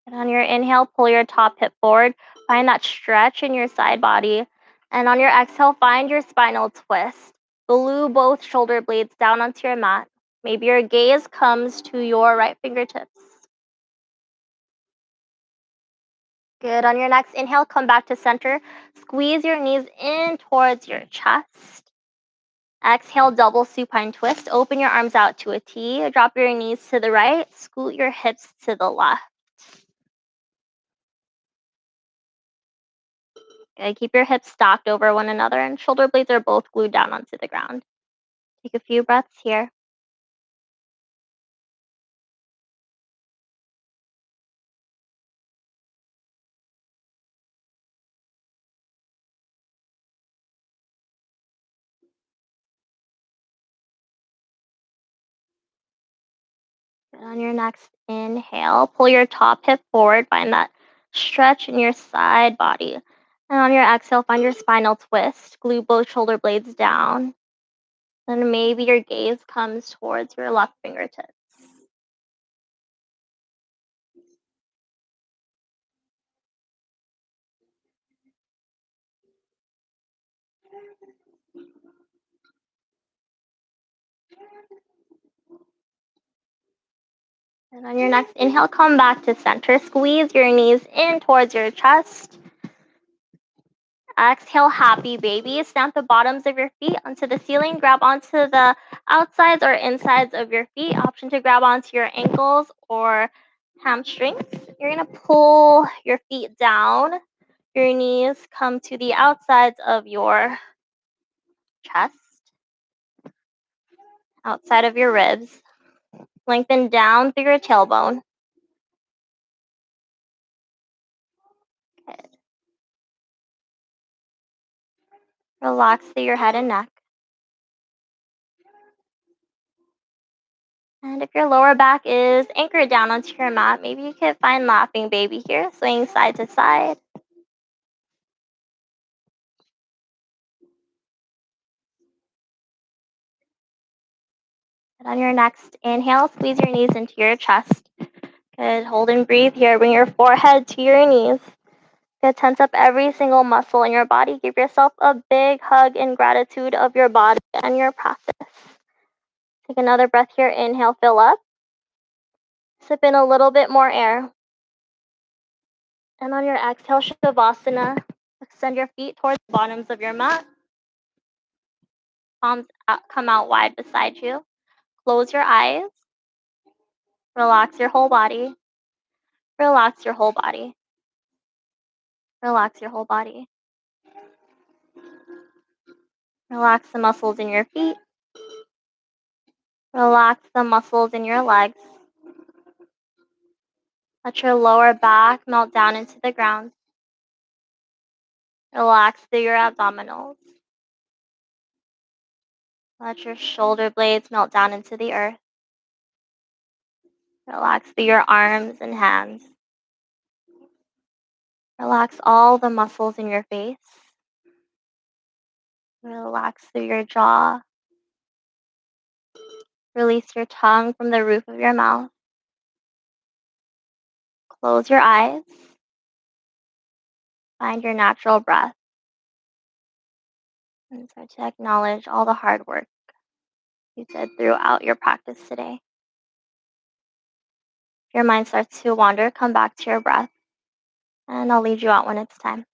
And on your inhale, pull your top hip forward. Find that stretch in your side body. And on your exhale, find your spinal twist. Glue both shoulder blades down onto your mat. Maybe your gaze comes to your right fingertips. Good. On your next inhale, come back to center. Squeeze your knees in towards your chest. Exhale, double supine twist. Open your arms out to a T. Drop your knees to the right. Scoot your hips to the left. Good. Keep your hips stacked over one another and shoulder blades are both glued down onto the ground. Take a few breaths here. And on your next inhale, pull your top hip forward. Find that stretch in your side body. And on your exhale, find your spinal twist. Glue both shoulder blades down. Then maybe your gaze comes towards your left fingertips. And on your next inhale, come back to center. Squeeze your knees in towards your chest. Exhale, happy baby. Stamp the bottoms of your feet onto the ceiling. Grab onto the outsides or insides of your feet. Option to grab onto your ankles or hamstrings. You're going to pull your feet down. Your knees come to the outsides of your chest, outside of your ribs. Lengthen down through your tailbone. Good. Relax through your head and neck. And if your lower back is anchored down onto your mat, maybe you could find laughing baby here, swaying side to side. And on your next inhale, squeeze your knees into your chest. Good. Hold and breathe here. Bring your forehead to your knees. Good. Tense up every single muscle in your body. Give yourself a big hug in gratitude of your body and your practice. Take another breath here. Inhale, fill up. Sip in a little bit more air. And on your exhale, Shavasana. Extend your feet towards the bottoms of your mat. Palms come out wide beside you. Close your eyes. Relax your whole body. Relax your whole body. Relax your whole body. Relax the muscles in your feet. Relax the muscles in your legs. Let your lower back melt down into the ground. Relax through your abdominals. Let your shoulder blades melt down into the earth. Relax through your arms and hands. Relax all the muscles in your face. Relax through your jaw. Release your tongue from the roof of your mouth. Close your eyes. Find your natural breath. And start to acknowledge all the hard work you did throughout your practice today. If your mind starts to wander, come back to your breath. And I'll lead you out when it's time.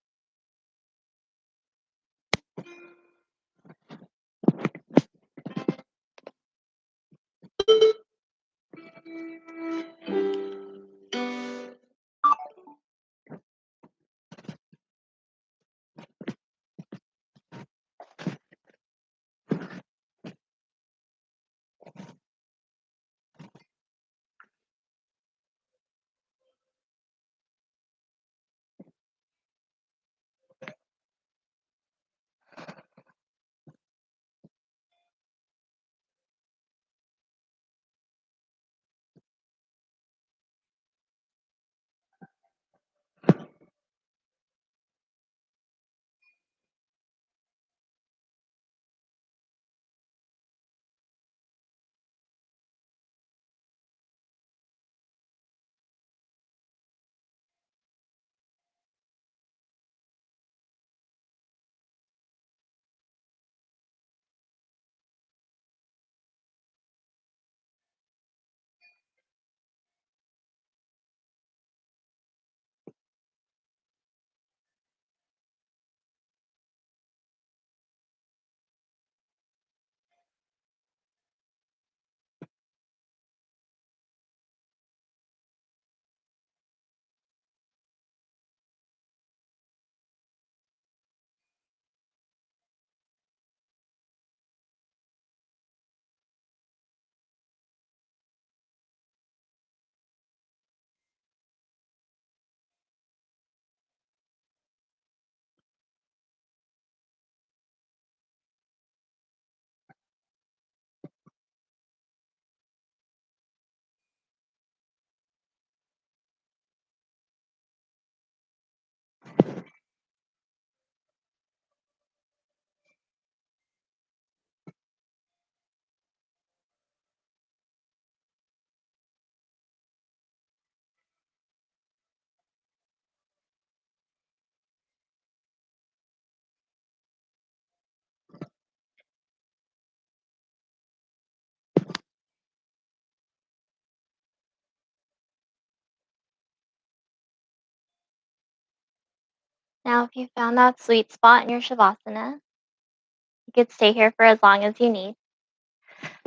Now, if you found that sweet spot in your Shavasana, you could stay here for as long as you need.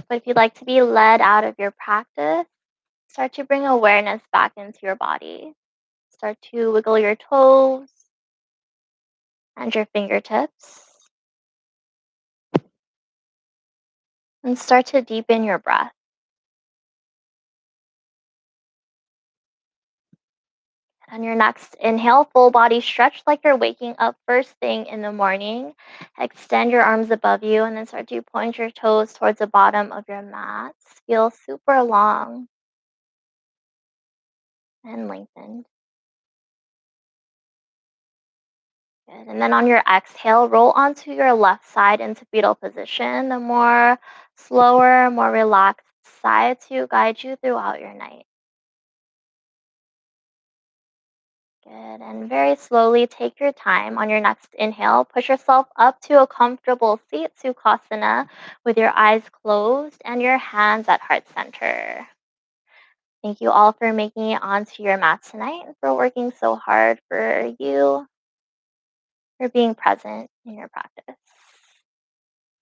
But if you'd like to be led out of your practice, start to bring awareness back into your body. Start to wiggle your toes and your fingertips and start to deepen your breath. On your next inhale, full body stretch like you're waking up first thing in the morning. Extend your arms above you and then start to point your toes towards the bottom of your mats. Feel super long and lengthened. Good. And then on your exhale, roll onto your left side into fetal position. The more slower, more relaxed side to guide you throughout your night. Good. And very slowly take your time on your next inhale. Push yourself up to a comfortable seat, Sukhasana, with your eyes closed and your hands at heart center. Thank you all for making it onto your mat tonight and for working so hard for you, for being present in your practice.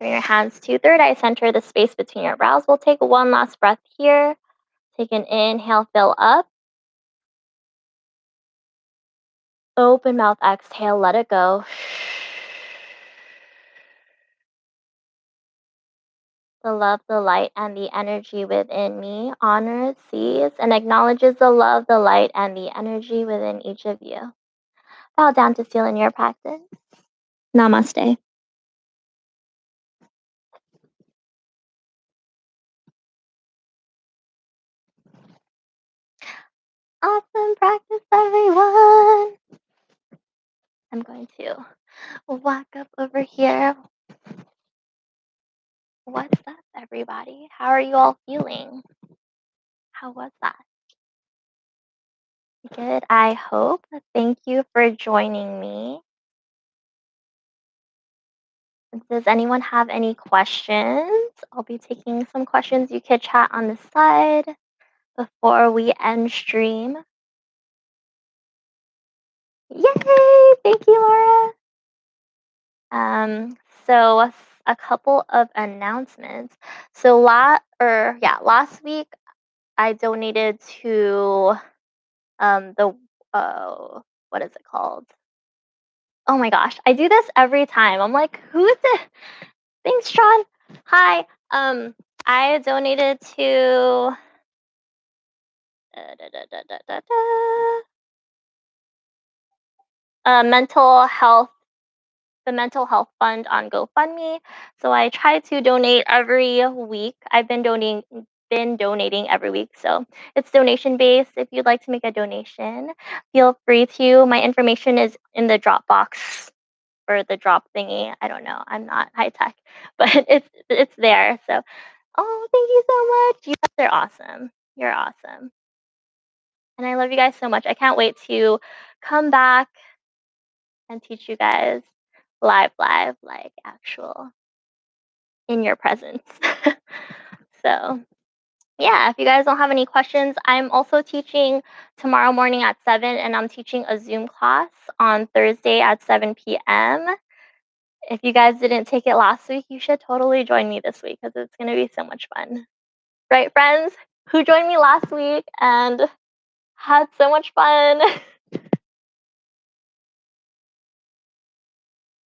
Bring your hands to third eye center, the space between your brows. We'll take one last breath here. Take an inhale, fill up. Open mouth, exhale, let it go. The love, the light, and the energy within me honors, sees, and acknowledges the love, the light, and the energy within each of you. Bow down to feel in your practice. Namaste. Awesome practice, everyone. I'm going to walk up over here. What's up, everybody? How are you all feeling? How was that? Good, I hope. Thank you for joining me. Does anyone have any questions? I'll be taking some questions. You could chat on the side before we end stream. Yay! Thank you, Laura. Um, so a couple of announcements. So last week I donated to the what is it called? Oh my gosh, I do this every time. I'm like, who is it? Thanks, Sean. Hi. I donated to da, da, da, da, da, da, mental health, the mental health fund on GoFundMe. So I try to donate every week. I've been donating every week. So it's donation based. If you'd like to make a donation, feel free to. My information is in the Dropbox or the drop thingy. I don't know. I'm not high tech, but it's there. So, oh, thank you so much. You guys are awesome. You're awesome. And I love you guys so much. I can't wait to come back and teach you guys live, like actual in your presence. So, yeah, if you guys don't have any questions, I'm also teaching tomorrow morning at 7, and I'm teaching a Zoom class on Thursday at 7 p.m. If you guys didn't take it last week, you should totally join me this week because it's going to be so much fun. Right, friends? Who joined me last week and had so much fun?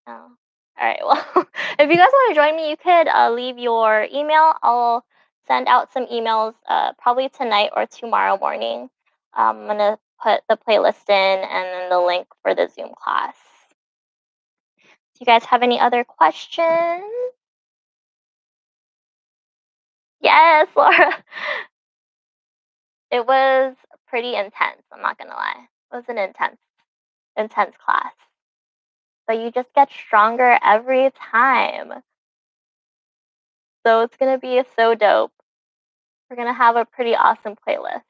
Oh, all right. Well, if you guys want to join me, you could leave your email. I'll send out some emails probably tonight or tomorrow morning. I'm going to put the playlist in and then the link for the Zoom class. Do you guys have any other questions? Yes, Laura. It was pretty intense, I'm not gonna lie. It was an intense class. But you just get stronger every time. So it's gonna be so dope. We're gonna have a pretty awesome playlist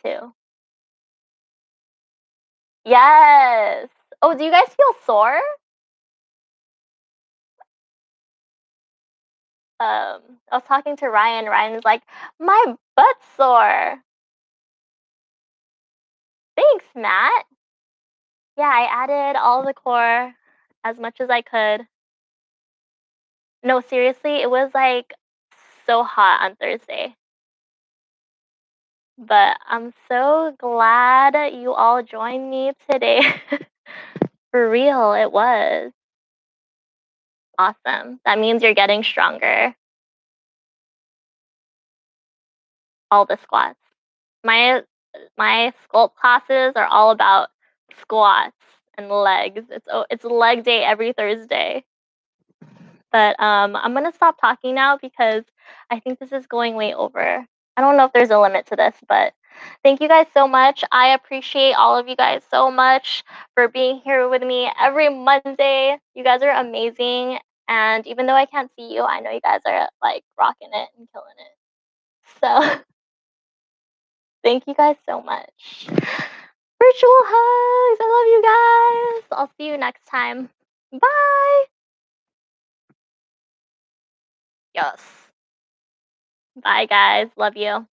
too. Yes. Oh, do you guys feel sore? I was talking to Ryan. Ryan's like, my butt's sore. Thanks, Matt. Yeah, I added all the core as much as I could. No, seriously, it was, like, so hot on Thursday, but I'm so glad you all joined me today. For real, it was awesome. That means you're getting stronger. All the squats. My sculpt classes are all about squats and legs. It's leg day every Thursday. But, I'm gonna stop talking now because I think this is going way over. I don't know if there's a limit to this, but thank you guys so much. I appreciate all of you guys so much for being here with me every Monday. You guys are amazing, and even though I can't see you, I know you guys are, like, rocking it and killing it. So, thank you guys so much. Virtual hugs! I love you guys! I'll see you next time. Bye! Yes. Bye, guys. Love you.